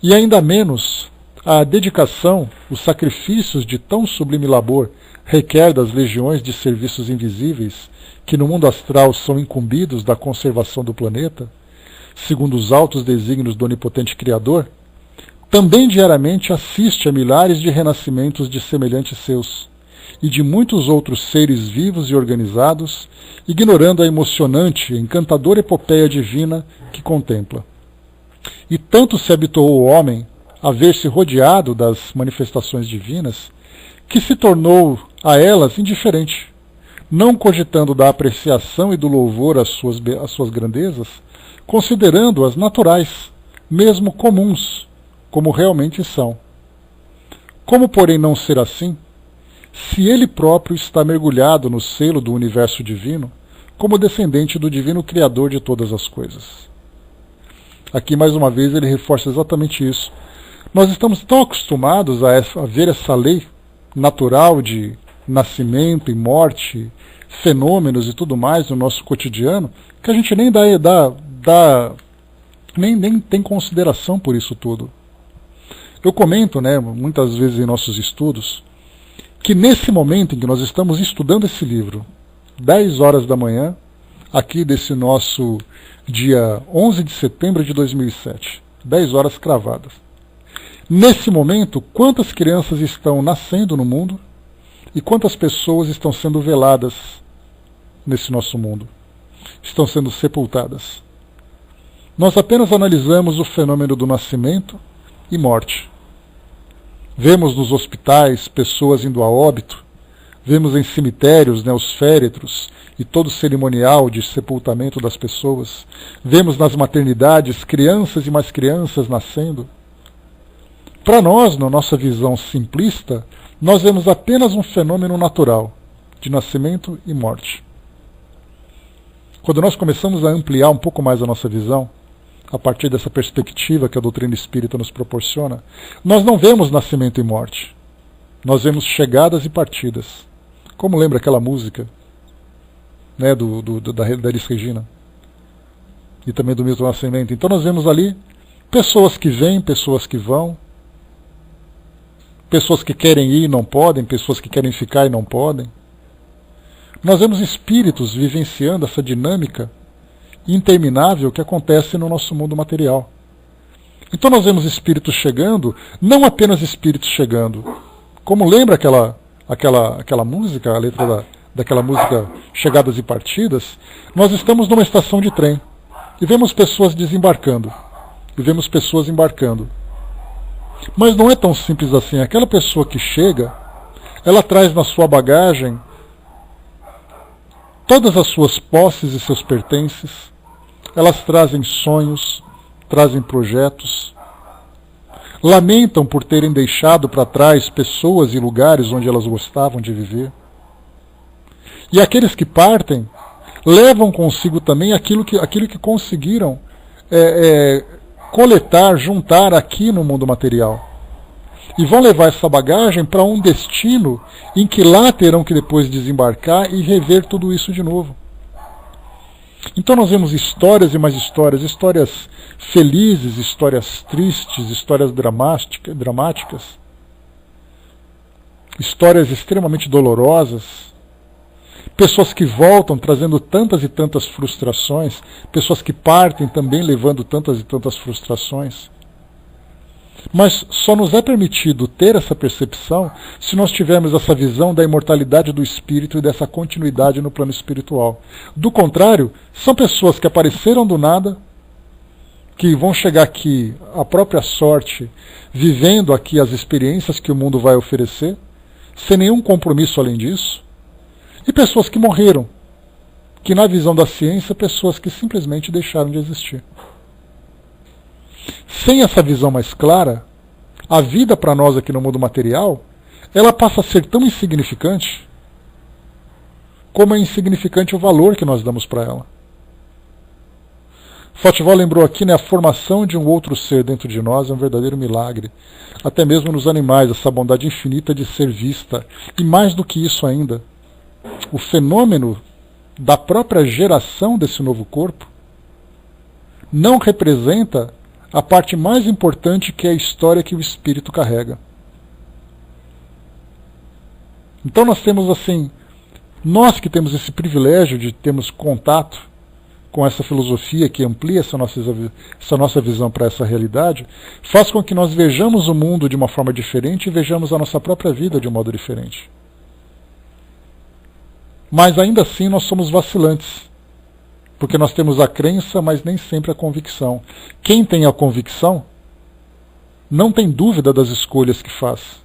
e ainda menos a dedicação, os sacrifícios de tão sublime labor requer das legiões de serviços invisíveis que no mundo astral são incumbidos da conservação do planeta, segundo os altos desígnios do onipotente Criador, também diariamente assiste a milhares de renascimentos de semelhantes seus, e de muitos outros seres vivos e organizados, ignorando a emocionante e encantadora epopeia divina que contempla. E tanto se habituou o homem a ver-se rodeado das manifestações divinas, que se tornou a elas indiferente, não cogitando da apreciação e do louvor às suas grandezas, considerando-as naturais, mesmo comuns, como realmente são. Como, porém, não ser assim, se ele próprio está mergulhado no selo do universo divino, como descendente do divino Criador de todas as coisas? Aqui, mais uma vez, ele reforça exatamente isso. Nós estamos tão acostumados a ver essa lei natural de nascimento e morte, fenômenos e tudo mais no nosso cotidiano, que a gente nem nem tem consideração por isso tudo. Eu comento, muitas vezes em nossos estudos, que nesse momento em que nós estamos estudando esse livro, 10 horas da manhã, aqui desse nosso dia 11 de setembro de 2007, 10 horas cravadas. Nesse momento, quantas crianças estão nascendo no mundo e quantas pessoas estão sendo veladas nesse nosso mundo, estão sendo sepultadas? Nós apenas analisamos o fenômeno do nascimento e morte. Vemos nos hospitais pessoas indo a óbito, vemos em cemitérios os féretros e todo o cerimonial de sepultamento das pessoas, vemos nas maternidades crianças e mais crianças nascendo. Para nós, na nossa visão simplista, nós vemos apenas um fenômeno natural de nascimento e morte. Quando nós começamos a ampliar um pouco mais a nossa visão, a partir dessa perspectiva que a doutrina espírita nos proporciona, nós não vemos nascimento e morte. Nós vemos chegadas e partidas. Como lembra aquela música da Elis Regina? E também do Milton Nascimento. Então nós vemos ali pessoas que vêm, pessoas que vão, pessoas que querem ir e não podem, pessoas que querem ficar e não podem. Nós vemos espíritos vivenciando essa dinâmica interminável que acontece no nosso mundo material. Então nós vemos espíritos chegando, não apenas espíritos chegando. Como lembra aquela música, a letra daquela música Chegadas e Partidas, nós estamos numa estação de trem e vemos pessoas desembarcando, e vemos pessoas embarcando. Mas não é tão simples assim. Aquela pessoa que chega, ela traz na sua bagagem todas as suas posses e seus pertences, elas trazem sonhos, trazem projetos, lamentam por terem deixado para trás pessoas e lugares onde elas gostavam de viver. E aqueles que partem levam consigo também aquilo que conseguiram coletar, juntar aqui no mundo material. e vão levar essa bagagem para um destino em que lá terão que depois desembarcar e rever tudo isso de novo. Então nós vemos histórias e mais histórias, histórias felizes, histórias tristes, histórias dramáticas, histórias extremamente dolorosas, pessoas que voltam trazendo tantas e tantas frustrações, pessoas que partem também levando tantas e tantas frustrações. Mas só nos é permitido ter essa percepção se nós tivermos essa visão da imortalidade do espírito e dessa continuidade no plano espiritual. Do contrário, são pessoas que apareceram do nada, que vão chegar aqui à própria sorte, vivendo aqui as experiências que o mundo vai oferecer, sem nenhum compromisso além disso, e pessoas que morreram, que na visão da ciência, pessoas que simplesmente deixaram de existir. Sem essa visão mais clara, a vida para nós aqui no mundo material, ela passa a ser tão insignificante como é insignificante o valor que nós damos para ela. Fatival lembrou aqui, né, a formação de um outro ser dentro de nós é um verdadeiro milagre. Até mesmo nos animais, essa bondade infinita de ser vista. E mais do que isso ainda, o fenômeno da própria geração desse novo corpo não representa a parte mais importante, que é a história que o espírito carrega. Então nós temos assim, nós que temos esse privilégio de termos contato com essa filosofia que amplia essa nossa visão para essa realidade, faz com que nós vejamos o mundo de uma forma diferente e vejamos a nossa própria vida de um modo diferente. Mas ainda assim nós somos vacilantes, porque nós temos a crença, mas nem sempre a convicção. Quem tem a convicção não tem dúvida das escolhas que faz,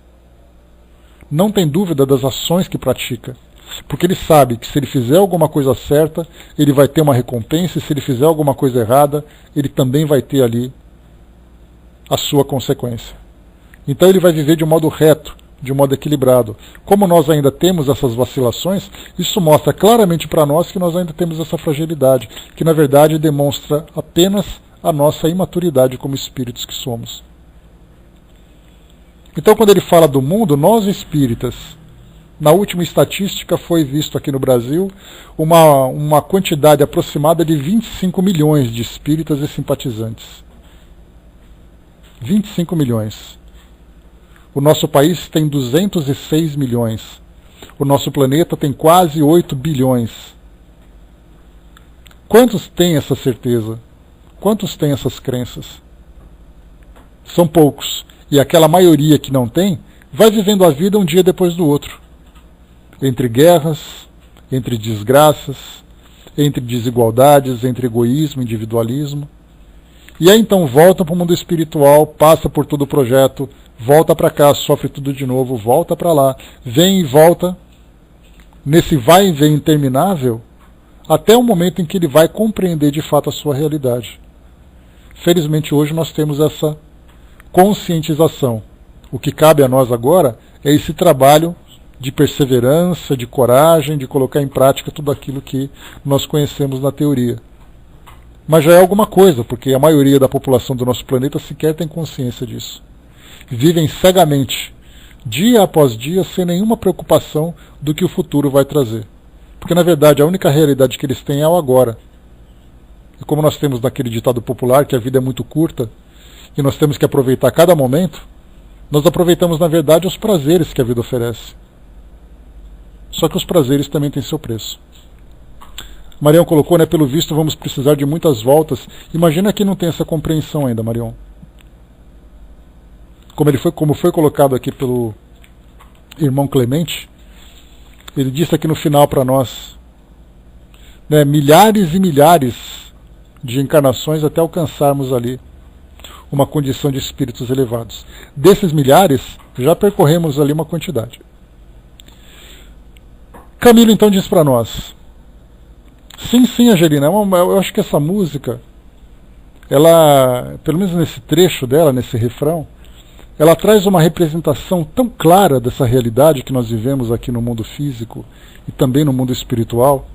não tem dúvida das ações que pratica, porque ele sabe que se ele fizer alguma coisa certa, ele vai ter uma recompensa, e se ele fizer alguma coisa errada, ele também vai ter ali a sua consequência. Então ele vai viver de um modo reto, de um modo equilibrado. Como nós ainda temos essas vacilações, isso mostra claramente para nós que nós ainda temos essa fragilidade, que na verdade demonstra apenas a nossa imaturidade como espíritos que somos. Então quando ele fala do mundo, nós espíritas, na última estatística foi visto aqui no Brasil uma quantidade aproximada de 25 milhões de espíritas e simpatizantes. 25 milhões. O nosso país tem 206 milhões. O nosso planeta tem quase 8 bilhões. Quantos têm essa certeza? Quantos têm essas crenças? São poucos. E aquela maioria que não tem, vai vivendo a vida um dia depois do outro. Entre guerras, entre desgraças, entre desigualdades, entre egoísmo, individualismo. E aí então volta para o mundo espiritual, passa por todo o projeto, volta para cá, sofre tudo de novo, volta para lá, vem e volta, nesse vai e vem interminável, até o momento em que ele vai compreender de fato a sua realidade. Felizmente hoje nós temos essa conscientização. O que cabe a nós agora é esse trabalho de perseverança, de coragem, de colocar em prática tudo aquilo que nós conhecemos na teoria. Mas já é alguma coisa, porque a maioria da população do nosso planeta sequer tem consciência disso. Vivem cegamente, dia após dia, sem nenhuma preocupação do que o futuro vai trazer. Porque, na verdade, a única realidade que eles têm é o agora. E como nós temos naquele ditado popular, que a vida é muito curta, e nós temos que aproveitar cada momento, nós aproveitamos, na verdade, os prazeres que a vida oferece. Só que os prazeres também têm seu preço. Marião colocou, né, pelo visto vamos precisar de muitas voltas. Imagina quem não tem essa compreensão ainda, Marião. Como foi colocado aqui pelo irmão Clemente, ele disse aqui no final para nós, né, milhares e milhares de encarnações até alcançarmos ali uma condição de espíritos elevados. Desses milhares, já percorremos ali uma quantidade. Camilo então diz para nós, sim, Angelina, eu acho que essa música, ela, pelo menos nesse trecho dela, nesse refrão, ela traz uma representação tão clara dessa realidade que nós vivemos aqui no mundo físico e também no mundo espiritual,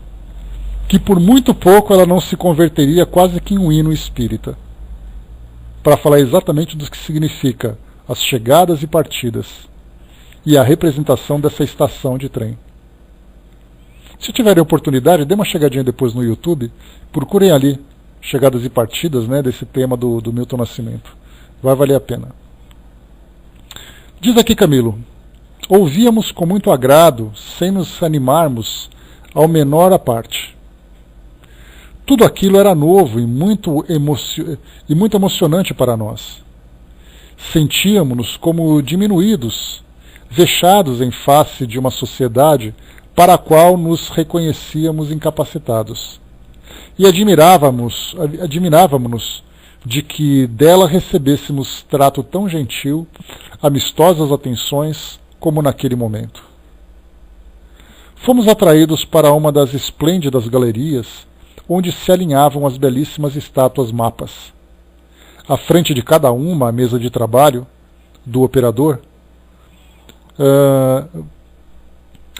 que por muito pouco ela não se converteria quase que em um hino espírita, para falar exatamente do que significa as chegadas e partidas, e a representação dessa estação de trem. Se tiverem oportunidade, dê uma chegadinha depois no YouTube, procurem ali, chegadas e partidas, né, desse tema do Milton Nascimento. Vai valer a pena. Diz aqui Camilo: ouvíamos com muito agrado, sem nos animarmos ao menor à parte. Tudo aquilo era novo e muito emocionante para nós. Sentíamos-nos como diminuídos, vexados em face de uma sociedade para a qual nos reconhecíamos incapacitados. E admirávamos-nos de que dela recebêssemos trato tão gentil, amistosas atenções, como naquele momento. Fomos atraídos para uma das esplêndidas galerias, onde se alinhavam as belíssimas estátuas mapas. À frente de cada uma, a mesa de trabalho do operador.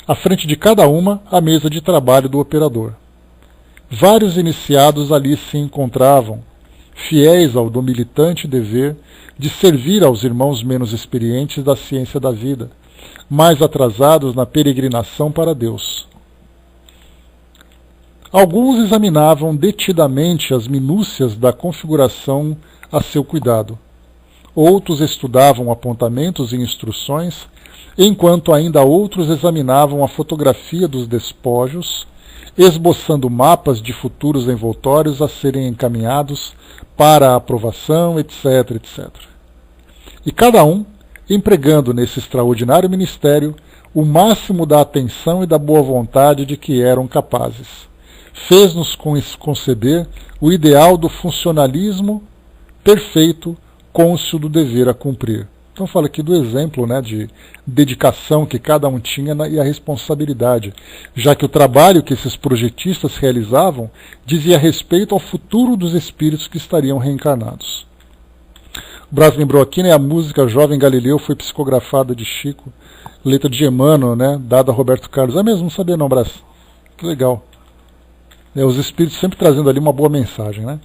À frente de cada uma, a mesa de trabalho do operador. Vários iniciados ali se encontravam, fiéis ao do militante dever de servir aos irmãos menos experientes da ciência da vida, mais atrasados na peregrinação para Deus. Alguns examinavam detidamente as minúcias da configuração a seu cuidado. Outros estudavam apontamentos e instruções, enquanto ainda outros examinavam a fotografia dos despojos, esboçando mapas de futuros envoltórios a serem encaminhados para a aprovação, etc., etc. E cada um, empregando nesse extraordinário ministério o máximo da atenção e da boa vontade de que eram capazes, fez-nos conceber o ideal do funcionalismo perfeito, cônscio do dever a cumprir. Então fala aqui do exemplo, né, de dedicação que cada um tinha e a responsabilidade, já que o trabalho que esses projetistas realizavam dizia respeito ao futuro dos espíritos que estariam reencarnados. O Brás lembrou aqui, né, a música Jovem Galileu foi psicografada de Chico, letra de Emmanuel, né, dada a Roberto Carlos. É mesmo? Não sabia não, Brás. Que legal. Os espíritos sempre trazendo ali uma boa mensagem, né?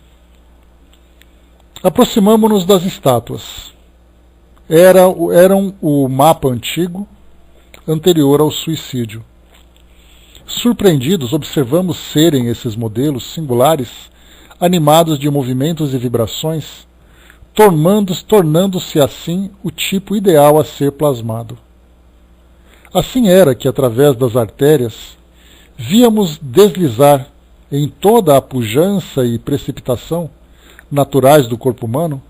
Aproximamo-nos das estátuas. Eram o mapa antigo, anterior ao suicídio. Surpreendidos, observamos serem esses modelos singulares, animados de movimentos e vibrações, tornando-se assim o tipo ideal a ser plasmado. Assim era que, através das artérias, víamos deslizar em toda a pujança e precipitação naturais do corpo humano,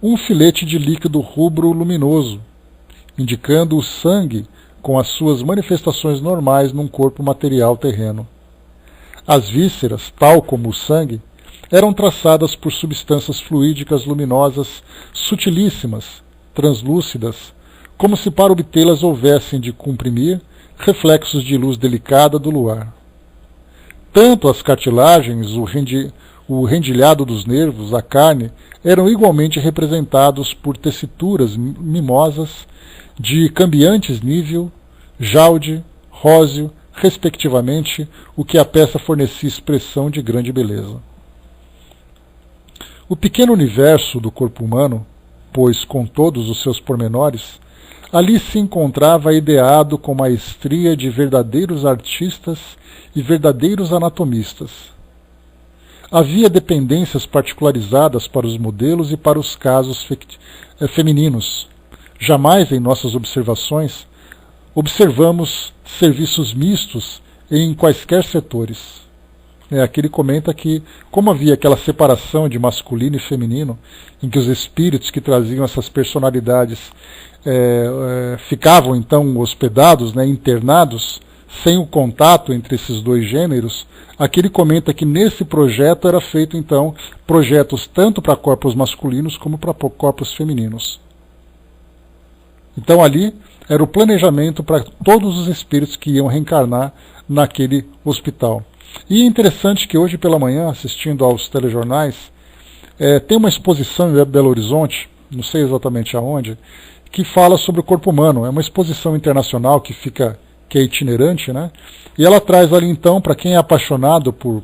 um filete de líquido rubro luminoso, indicando o sangue com as suas manifestações normais num corpo material terreno. As vísceras, tal como o sangue, eram traçadas por substâncias fluídicas luminosas sutilíssimas, translúcidas, como se para obtê-las houvessem de comprimir reflexos de luz delicada do luar. Tanto as cartilagens, o rendilhado dos nervos, a carne, eram igualmente representados por tessituras mimosas de cambiantes nível, jaude, róseo, respectivamente, o que a peça fornecia expressão de grande beleza. O pequeno universo do corpo humano, pois com todos os seus pormenores, ali se encontrava ideado com maestria de verdadeiros artistas e verdadeiros anatomistas. Havia dependências particularizadas para os modelos e para os casos femininos. Jamais em nossas observações observamos serviços mistos em quaisquer setores. Aqui ele comenta que, como havia aquela separação de masculino e feminino, em que os espíritos que traziam essas personalidades ficavam então hospedados, internados, sem o contato entre esses dois gêneros, aqui ele comenta que nesse projeto era feito então projetos tanto para corpos masculinos como para corpos femininos. Então ali era o planejamento para todos os espíritos que iam reencarnar naquele hospital. E é interessante que hoje pela manhã, assistindo aos telejornais, tem uma exposição em Belo Horizonte, não sei exatamente aonde, que fala sobre o corpo humano. É uma exposição internacional que é itinerante, né? E ela traz ali então, para quem é apaixonado por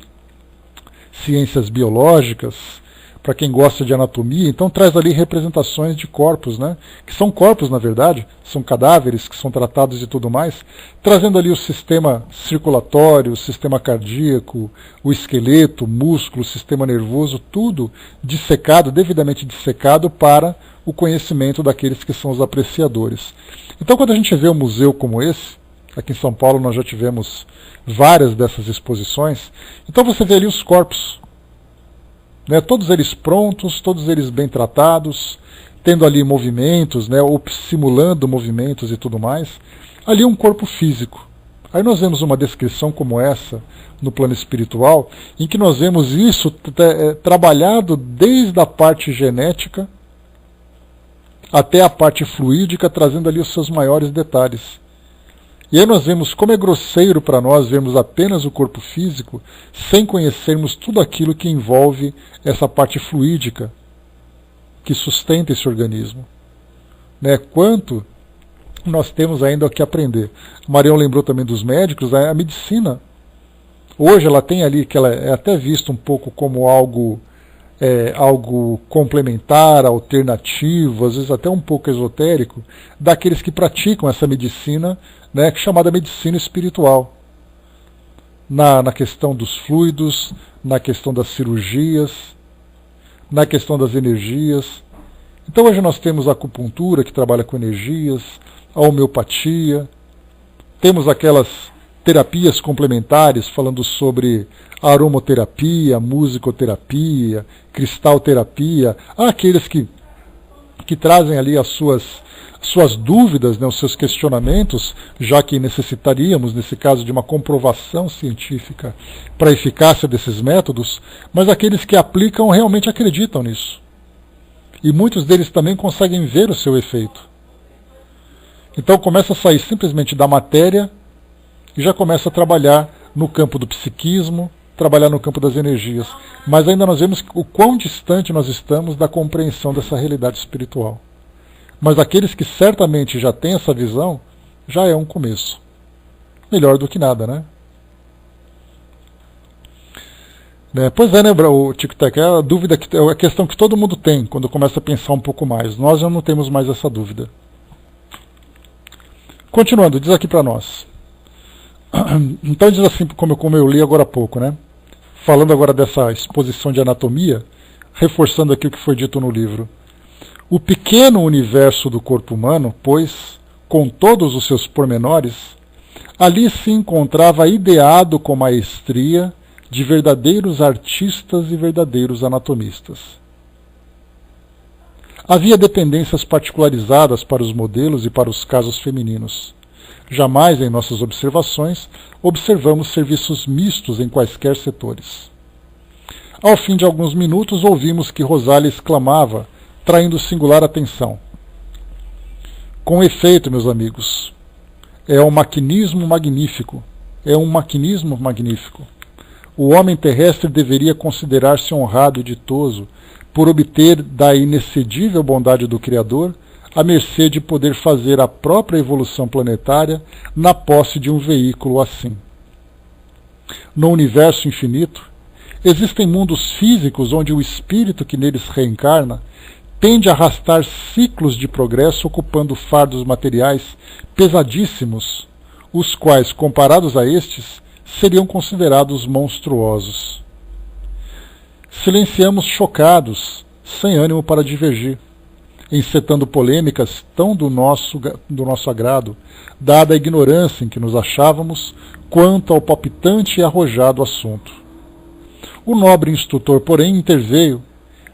ciências biológicas, para quem gosta de anatomia, então traz ali representações de corpos, né? Que são corpos, na verdade, são cadáveres que são tratados e tudo mais, trazendo ali o sistema circulatório, o sistema cardíaco, o esqueleto, o músculo, o sistema nervoso, tudo dissecado, devidamente dissecado para o conhecimento daqueles que são os apreciadores. Então, quando a gente vê um museu como esse, aqui em São Paulo nós já tivemos várias dessas exposições, então você vê ali os corpos, né, todos eles prontos, todos eles bem tratados, tendo ali movimentos, né, ou simulando movimentos e tudo mais. Ali um corpo físico. Aí nós vemos uma descrição como essa no plano espiritual, em que nós vemos isso trabalhado desde a parte genética até a parte fluídica, trazendo ali os seus maiores detalhes. E aí nós vemos como é grosseiro para nós vermos apenas o corpo físico, sem conhecermos tudo aquilo que envolve essa parte fluídica, que sustenta esse organismo. Né? Quanto nós temos ainda que aprender. O Marião lembrou também dos médicos, a medicina. Hoje ela tem ali, que ela é até vista um pouco como algo complementar, alternativo, às vezes até um pouco esotérico, daqueles que praticam essa medicina, né, chamada medicina espiritual. Na questão dos fluidos, na questão das cirurgias, na questão das energias. Então hoje nós temos a acupuntura, que trabalha com energias, a homeopatia, temos aquelas terapias complementares, falando sobre aromoterapia, musicoterapia, cristalterapia. Há aqueles que trazem ali as suas dúvidas, né, os seus questionamentos, já que necessitaríamos, nesse caso, de uma comprovação científica para a eficácia desses métodos, mas aqueles que aplicam realmente acreditam nisso. E muitos deles também conseguem ver o seu efeito. Então começa a sair simplesmente da matéria e já começa a trabalhar no campo do psiquismo, trabalhar no campo das energias. Mas ainda nós vemos o quão distante nós estamos da compreensão dessa realidade espiritual. Mas aqueles que certamente já têm essa visão, já é um começo. Melhor do que nada, né? Pois é, né, o Tic-Tac, é a dúvida, é a questão que todo mundo tem quando começa a pensar um pouco mais. Nós já não temos mais essa dúvida. Continuando, diz aqui para nós. Então diz assim, como eu li agora há pouco, né? Falando agora dessa exposição de anatomia, reforçando aqui o que foi dito no livro. O pequeno universo do corpo humano, pois, com todos os seus pormenores, ali se encontrava ideado com maestria de verdadeiros artistas e verdadeiros anatomistas. Havia dependências particularizadas para os modelos e para os casos femininos. Jamais em nossas observações observamos serviços mistos em quaisquer setores. Ao fim de alguns minutos ouvimos que Rosália exclamava, traindo singular atenção. Com efeito, meus amigos, é um maquinismo magnífico. É um maquinismo magnífico. O homem terrestre deveria considerar-se honrado e ditoso por obter da inexcedível bondade do Criador a mercê de poder fazer a própria evolução planetária na posse de um veículo assim. No universo infinito, existem mundos físicos onde o espírito que neles reencarna tende a arrastar ciclos de progresso ocupando fardos materiais pesadíssimos, os quais, comparados a estes, seriam considerados monstruosos. Silenciamos chocados, sem ânimo para divergir, encetando polêmicas tão do nosso agrado, dada a ignorância em que nos achávamos quanto ao palpitante e arrojado assunto. O nobre instrutor, porém, interveio,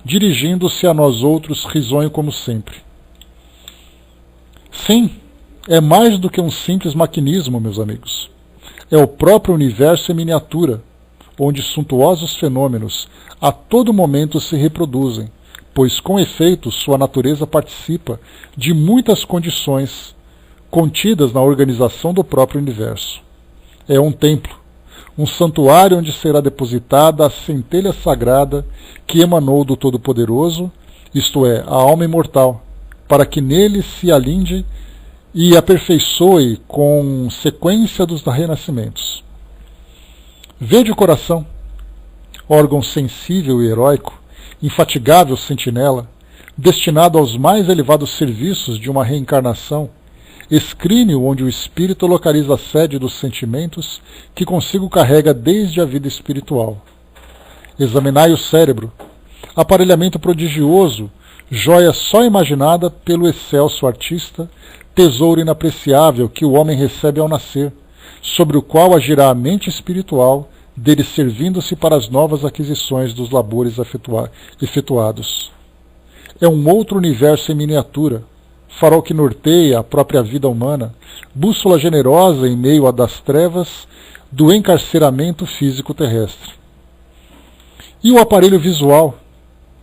dirigindo-se a nós outros risonho como sempre. Sim, é mais do que um simples maquinismo, meus amigos. É o próprio universo em miniatura, onde suntuosos fenômenos a todo momento se reproduzem, pois com efeito sua natureza participa de muitas condições contidas na organização do próprio universo. É um templo, um santuário onde será depositada a centelha sagrada que emanou do Todo-Poderoso, isto é, a alma imortal, para que nele se alinde e aperfeiçoe com sequência dos renascimentos. Vede o coração, órgão sensível e heróico, infatigável sentinela, destinado aos mais elevados serviços de uma reencarnação, escrínio onde o espírito localiza a sede dos sentimentos que consigo carrega desde a vida espiritual. Examinai o cérebro, aparelhamento prodigioso, joia só imaginada pelo excelso artista, tesouro inapreciável que o homem recebe ao nascer, sobre o qual agirá a mente espiritual, dele servindo-se para as novas aquisições dos labores efetuados. É um outro universo em miniatura, farol que norteia a própria vida humana, bússola generosa em meio das trevas do encarceramento físico terrestre. E o aparelho visual,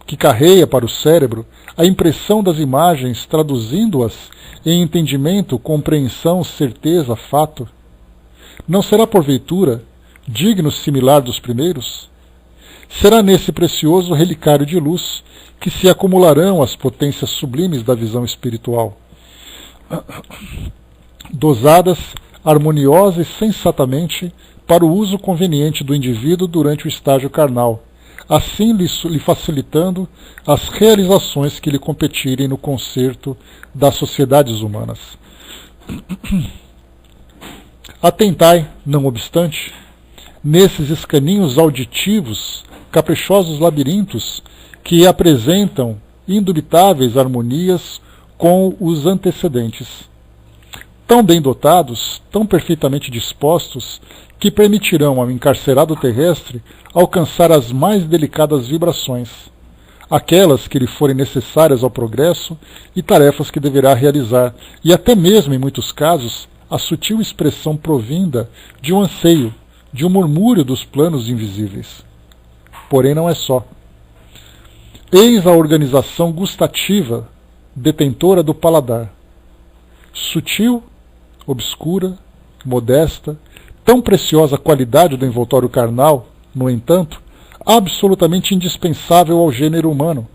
que carrega para o cérebro a impressão das imagens, traduzindo-as em entendimento, compreensão, certeza, fato, não será porventura digno similar dos primeiros? Será nesse precioso relicário de luz que se acumularão as potências sublimes da visão espiritual, dosadas harmoniosa e sensatamente para o uso conveniente do indivíduo durante o estágio carnal, assim lhe facilitando as realizações que lhe competirem no concerto das sociedades humanas. Atentai, não obstante, nesses escaninhos auditivos, caprichosos labirintos que apresentam indubitáveis harmonias com os antecedentes, tão bem dotados, tão perfeitamente dispostos, que permitirão ao encarcerado terrestre alcançar as mais delicadas vibrações, aquelas que lhe forem necessárias ao progresso e tarefas que deverá realizar, e até mesmo, em muitos casos, a sutil expressão provinda de um anseio, de um murmúrio dos planos invisíveis. Porém, não é só. Eis a organização gustativa, detentora do paladar. Sutil, obscura, modesta, tão preciosa qualidade do envoltório carnal, no entanto, absolutamente indispensável ao gênero humano.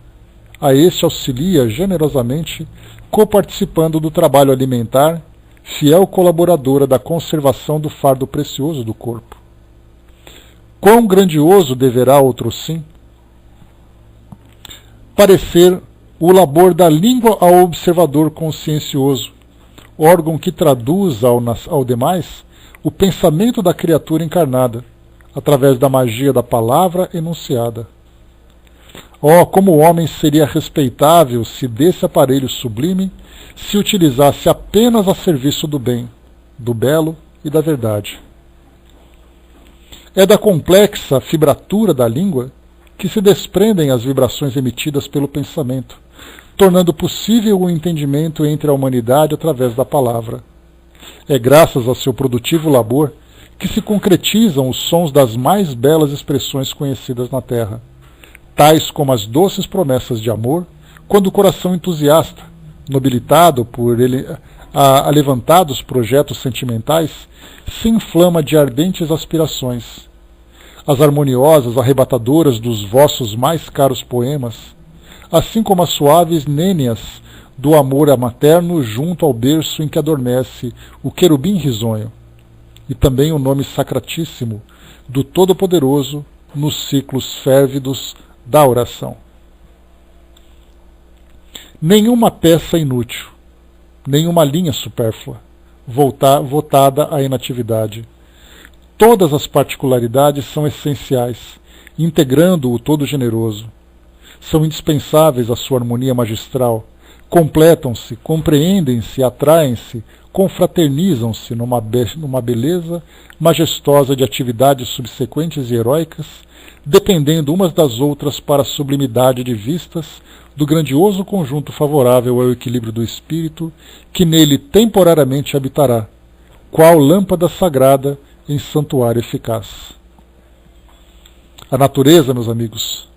A este auxilia generosamente, coparticipando do trabalho alimentar, fiel colaboradora da conservação do fardo precioso do corpo. Quão grandioso deverá, outrossim, parecer o labor da língua ao observador consciencioso, órgão que traduz ao demais o pensamento da criatura encarnada, através da magia da palavra enunciada. Oh, como o homem seria respeitável se desse aparelho sublime se utilizasse apenas a serviço do bem, do belo e da verdade. É da complexa fibratura da língua que se desprendem as vibrações emitidas pelo pensamento, tornando possível o entendimento entre a humanidade através da palavra. É graças ao seu produtivo labor que se concretizam os sons das mais belas expressões conhecidas na Terra, tais como as doces promessas de amor, quando o coração entusiasta, nobilitado por alevantados projetos sentimentais, se inflama de ardentes aspirações. As harmoniosas arrebatadoras dos vossos mais caros poemas, assim como as suaves nênias do amor materno junto ao berço em que adormece o querubim risonho, e também o nome sacratíssimo do Todo-Poderoso nos ciclos férvidos da oração. Nenhuma peça inútil, nenhuma linha supérflua, votada à inatividade. Todas as particularidades são essenciais, integrando o todo generoso. São indispensáveis à sua harmonia magistral, completam-se, compreendem-se, atraem-se, confraternizam-se numa beleza majestosa de atividades subsequentes e heróicas, dependendo umas das outras para a sublimidade de vistas do grandioso conjunto favorável ao equilíbrio do espírito que nele temporariamente habitará, qual lâmpada sagrada em santuário eficaz. A natureza, meus amigos,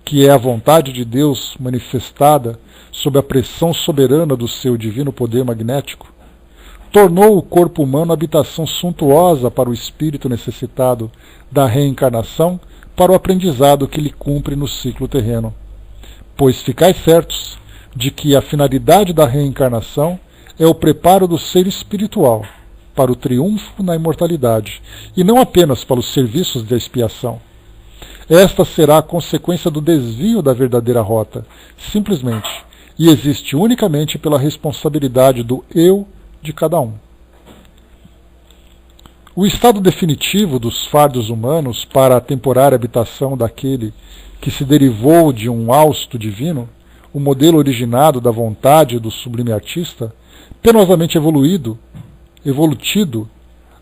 que é a vontade de Deus manifestada sob a pressão soberana do seu divino poder magnético, tornou o corpo humano habitação suntuosa para o espírito necessitado da reencarnação para o aprendizado que lhe cumpre no ciclo terreno. Pois ficai certos de que a finalidade da reencarnação é o preparo do ser espiritual para o triunfo na imortalidade, e não apenas para os serviços de expiação. Esta será a consequência do desvio da verdadeira rota, simplesmente, e existe unicamente pela responsabilidade do eu de cada um. O estado definitivo dos fardos humanos para a temporária habitação daquele que se derivou de um hausto divino, o modelo originado da vontade do sublime artista, penosamente evolutido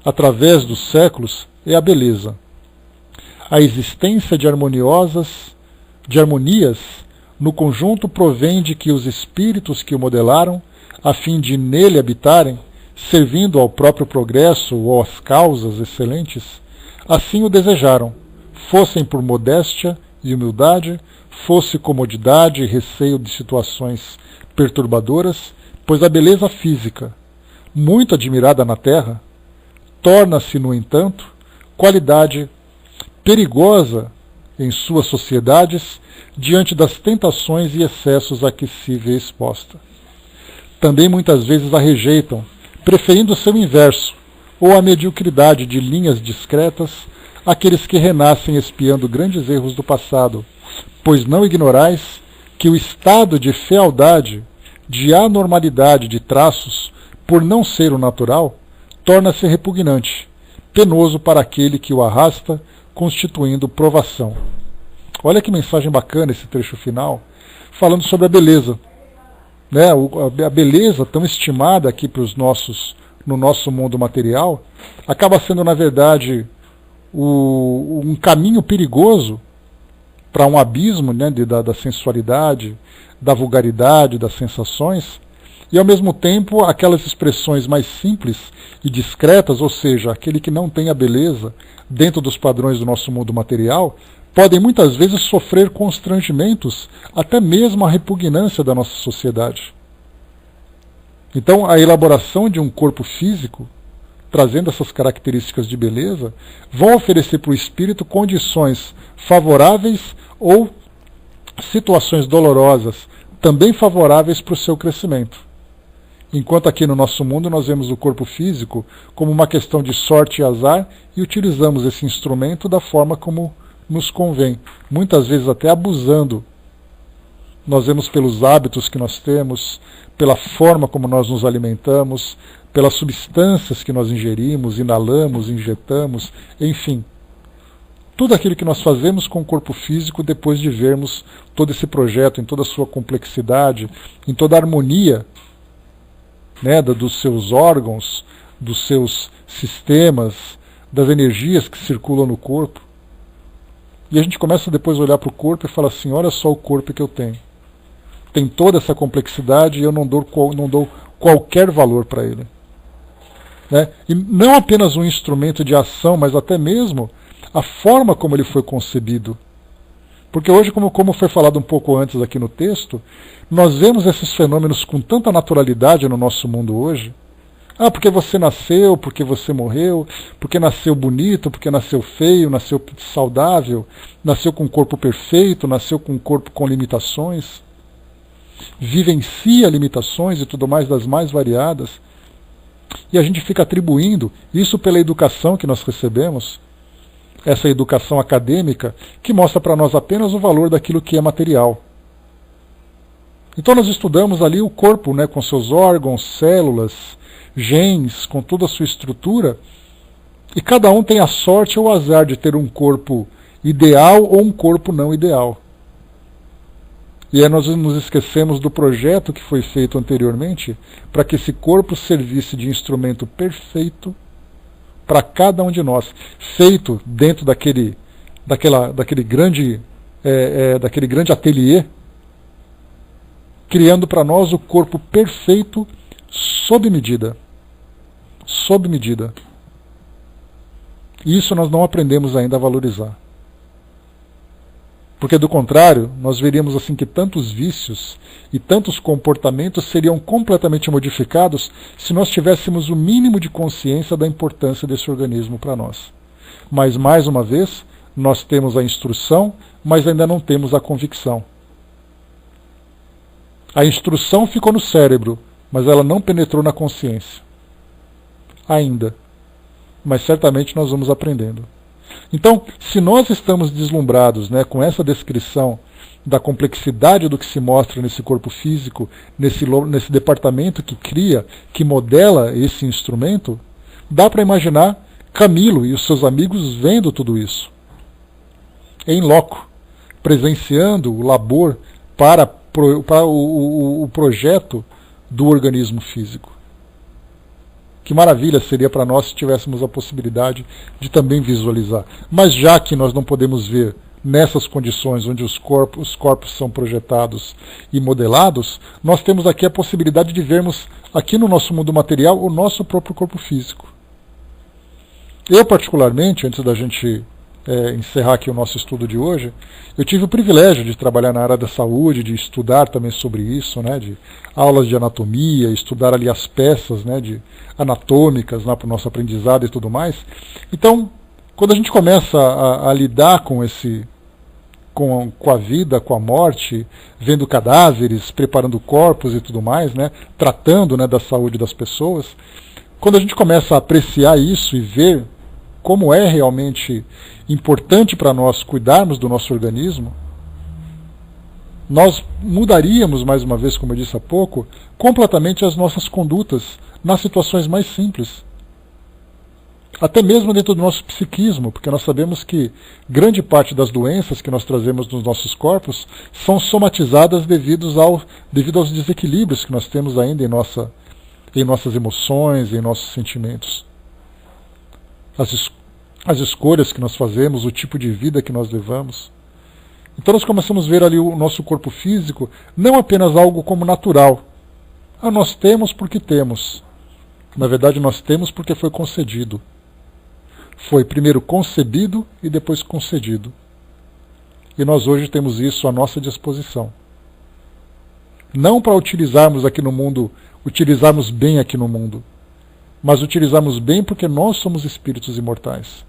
através dos séculos, é a beleza. A existência de harmonias no conjunto provém de que os espíritos que o modelaram, a fim de nele habitarem, servindo ao próprio progresso ou às causas excelentes, assim o desejaram, fossem por modéstia e humildade, fosse comodidade e receio de situações perturbadoras, pois a beleza física, muito admirada na Terra, torna-se, no entanto, qualidade perigosa em suas sociedades diante das tentações e excessos a que se vê exposta. Também muitas vezes a rejeitam, preferindo o seu inverso, ou a mediocridade de linhas discretas, aqueles que renascem espiando grandes erros do passado, pois não ignorais que o estado de fealdade, de anormalidade de traços, por não ser o natural, torna-se repugnante, penoso para aquele que o arrasta, constituindo provação. Olha que mensagem bacana esse trecho final, falando sobre a beleza. Né? A beleza tão estimada aqui no nosso mundo material, acaba sendo, na verdade, um caminho perigoso para um abismo, né, da sensualidade, da vulgaridade, das sensações, e ao mesmo tempo aquelas expressões mais simples e discretas, ou seja, aquele que não tem a beleza dentro dos padrões do nosso mundo material, podem muitas vezes sofrer constrangimentos, até mesmo a repugnância da nossa sociedade. Então, a elaboração de um corpo físico, trazendo essas características de beleza, vão oferecer para o espírito condições favoráveis ou situações dolorosas, também favoráveis para o seu crescimento. Enquanto aqui no nosso mundo nós vemos o corpo físico como uma questão de sorte e azar e utilizamos esse instrumento da forma como nos convém, muitas vezes até abusando. Nós vemos pelos hábitos que nós temos, pela forma como nós nos alimentamos, pelas substâncias que nós ingerimos, inalamos, injetamos, enfim. Tudo aquilo que nós fazemos com o corpo físico depois de vermos todo esse projeto em toda a sua complexidade, em toda a harmonia, né, dos seus órgãos, dos seus sistemas, das energias que circulam no corpo. E a gente começa depois a olhar para o corpo e fala assim, olha só o corpo que eu tenho. Tem toda essa complexidade e eu não dou qualquer valor para ele. Né? E não apenas um instrumento de ação, mas até mesmo a forma como ele foi concebido. Porque hoje, como foi falado um pouco antes aqui no texto, nós vemos esses fenômenos com tanta naturalidade no nosso mundo hoje. Ah, porque você nasceu, porque você morreu, porque nasceu bonito, porque nasceu feio, nasceu saudável, nasceu com um corpo perfeito, nasceu com um corpo com limitações, vivencia limitações e tudo mais das mais variadas. E a gente fica atribuindo isso pela educação que nós recebemos, essa educação acadêmica que mostra para nós apenas o valor daquilo que é material. Então nós estudamos ali o corpo, né, com seus órgãos, células, genes, com toda a sua estrutura, e cada um tem a sorte ou o azar de ter um corpo ideal ou um corpo não ideal. E aí nós nos esquecemos do projeto que foi feito anteriormente para que esse corpo servisse de instrumento perfeito para cada um de nós, feito dentro daquele grande ateliê, criando para nós o corpo perfeito sob medida. Sob medida. E isso nós não aprendemos ainda a valorizar. Porque, do contrário, nós veríamos assim que tantos vícios e tantos comportamentos seriam completamente modificados se nós tivéssemos o mínimo de consciência da importância desse organismo para nós. Mas, mais uma vez, nós temos a instrução, mas ainda não temos a convicção. A instrução ficou no cérebro, mas ela não penetrou na consciência. Ainda. Mas certamente nós vamos aprendendo. Então, se nós estamos deslumbrados, né, com essa descrição da complexidade do que se mostra nesse corpo físico, nesse departamento que cria, que modela esse instrumento, dá para imaginar Camilo e os seus amigos vendo tudo isso, em loco, presenciando o labor para o projeto do organismo físico. Que maravilha seria para nós se tivéssemos a possibilidade de também visualizar. Mas já que nós não podemos ver nessas condições onde os corpos são projetados e modelados, nós temos aqui a possibilidade de vermos aqui no nosso mundo material o nosso próprio corpo físico. Eu particularmente, antes da gente encerrar aqui o nosso estudo de hoje, eu tive o privilégio de trabalhar na área da saúde, de estudar também sobre isso, né, de aulas de anatomia, estudar ali as peças, né, anatômicas para o nosso aprendizado e tudo mais. Então, quando a gente começa a lidar com a vida, com a morte, vendo cadáveres, preparando corpos e tudo mais, né, tratando, né, da saúde das pessoas, quando a gente começa a apreciar isso e ver como é realmente importante para nós cuidarmos do nosso organismo, nós mudaríamos, mais uma vez, como eu disse há pouco, completamente as nossas condutas nas situações mais simples. Até mesmo dentro do nosso psiquismo, porque nós sabemos que grande parte das doenças que nós trazemos nos nossos corpos são somatizadas devido aos desequilíbrios que nós temos ainda em nossas emoções, em nossos sentimentos. As escolhas que nós fazemos, o tipo de vida que nós levamos. Então nós começamos a ver ali o nosso corpo físico não apenas algo como natural. Nós temos porque temos. Na verdade, nós temos porque foi concedido. Foi primeiro concebido e depois concedido. E nós hoje temos isso à nossa disposição. Não para utilizarmos aqui no mundo, utilizarmos bem aqui no mundo, mas utilizarmos bem porque nós somos espíritos imortais.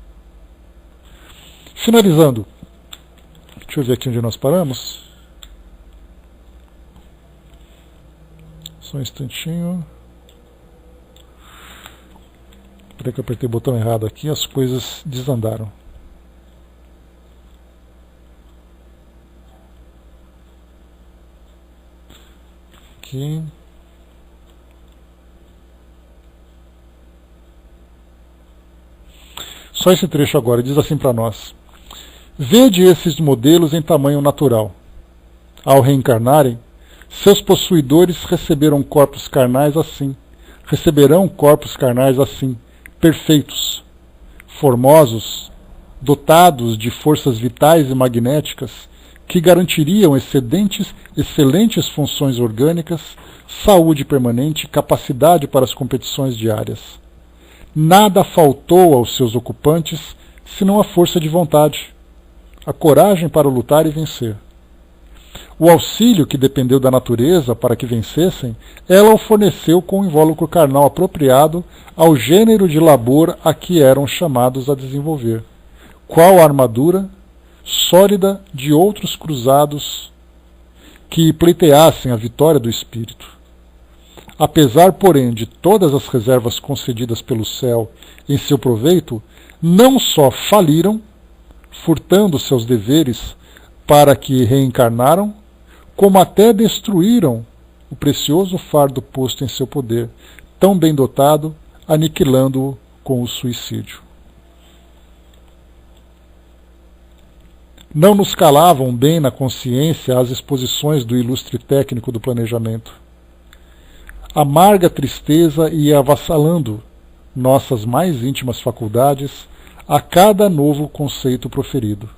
Finalizando, deixa eu ver aqui onde nós paramos. Só um instantinho. Peraí que eu apertei o botão errado aqui, as coisas desandaram. Aqui. Só esse trecho agora, diz assim para nós: vede esses modelos em tamanho natural. Ao reencarnarem, seus possuidores receberão corpos carnais assim, perfeitos, formosos, dotados de forças vitais e magnéticas que garantiriam excelentes funções orgânicas, saúde permanente e capacidade para as competições diárias. Nada faltou aos seus ocupantes senão a força de vontade, a coragem para lutar e vencer. O auxílio que dependeu da natureza para que vencessem, ela o forneceu com um invólucro carnal apropriado ao gênero de labor a que eram chamados a desenvolver, qual a armadura sólida de outros cruzados que pleiteassem a vitória do espírito. Apesar, porém, de todas as reservas concedidas pelo céu em seu proveito, não só faliram, furtando seus deveres para que reencarnaram, como até destruíram o precioso fardo posto em seu poder, tão bem dotado, aniquilando-o com o suicídio. Não nos calavam bem na consciência as exposições do ilustre técnico do planejamento. Amarga tristeza ia avassalando nossas mais íntimas faculdades a cada novo conceito proferido.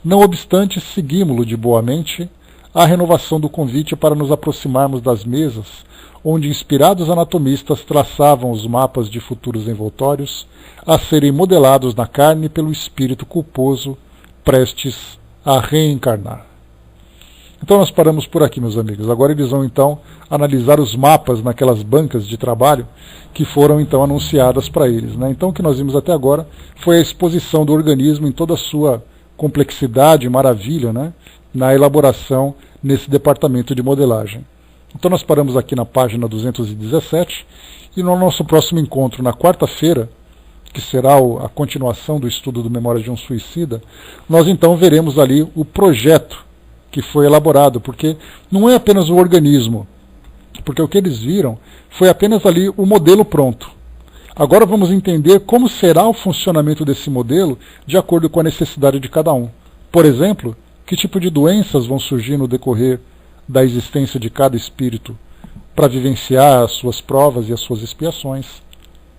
Não obstante, seguimos-lo de boa mente a renovação do convite para nos aproximarmos das mesas, onde inspirados anatomistas traçavam os mapas de futuros envoltórios a serem modelados na carne pelo espírito culposo prestes a reencarnar. Então nós paramos por aqui, meus amigos. Agora eles vão então analisar os mapas naquelas bancas de trabalho que foram então anunciadas para eles, né? Então o que nós vimos até agora foi a exposição do organismo em toda a sua complexidade e maravilha, né? Na elaboração nesse departamento de modelagem. Então nós paramos aqui na página 217 e no nosso próximo encontro, na quarta-feira, que será a continuação do estudo do Memórias de um Suicida, nós então veremos ali o projeto que foi elaborado, porque não é apenas o organismo, porque o que eles viram foi apenas ali o modelo pronto. Agora vamos entender como será o funcionamento desse modelo de acordo com a necessidade de cada um. Por exemplo, que tipo de doenças vão surgir no decorrer da existência de cada espírito para vivenciar as suas provas e as suas expiações.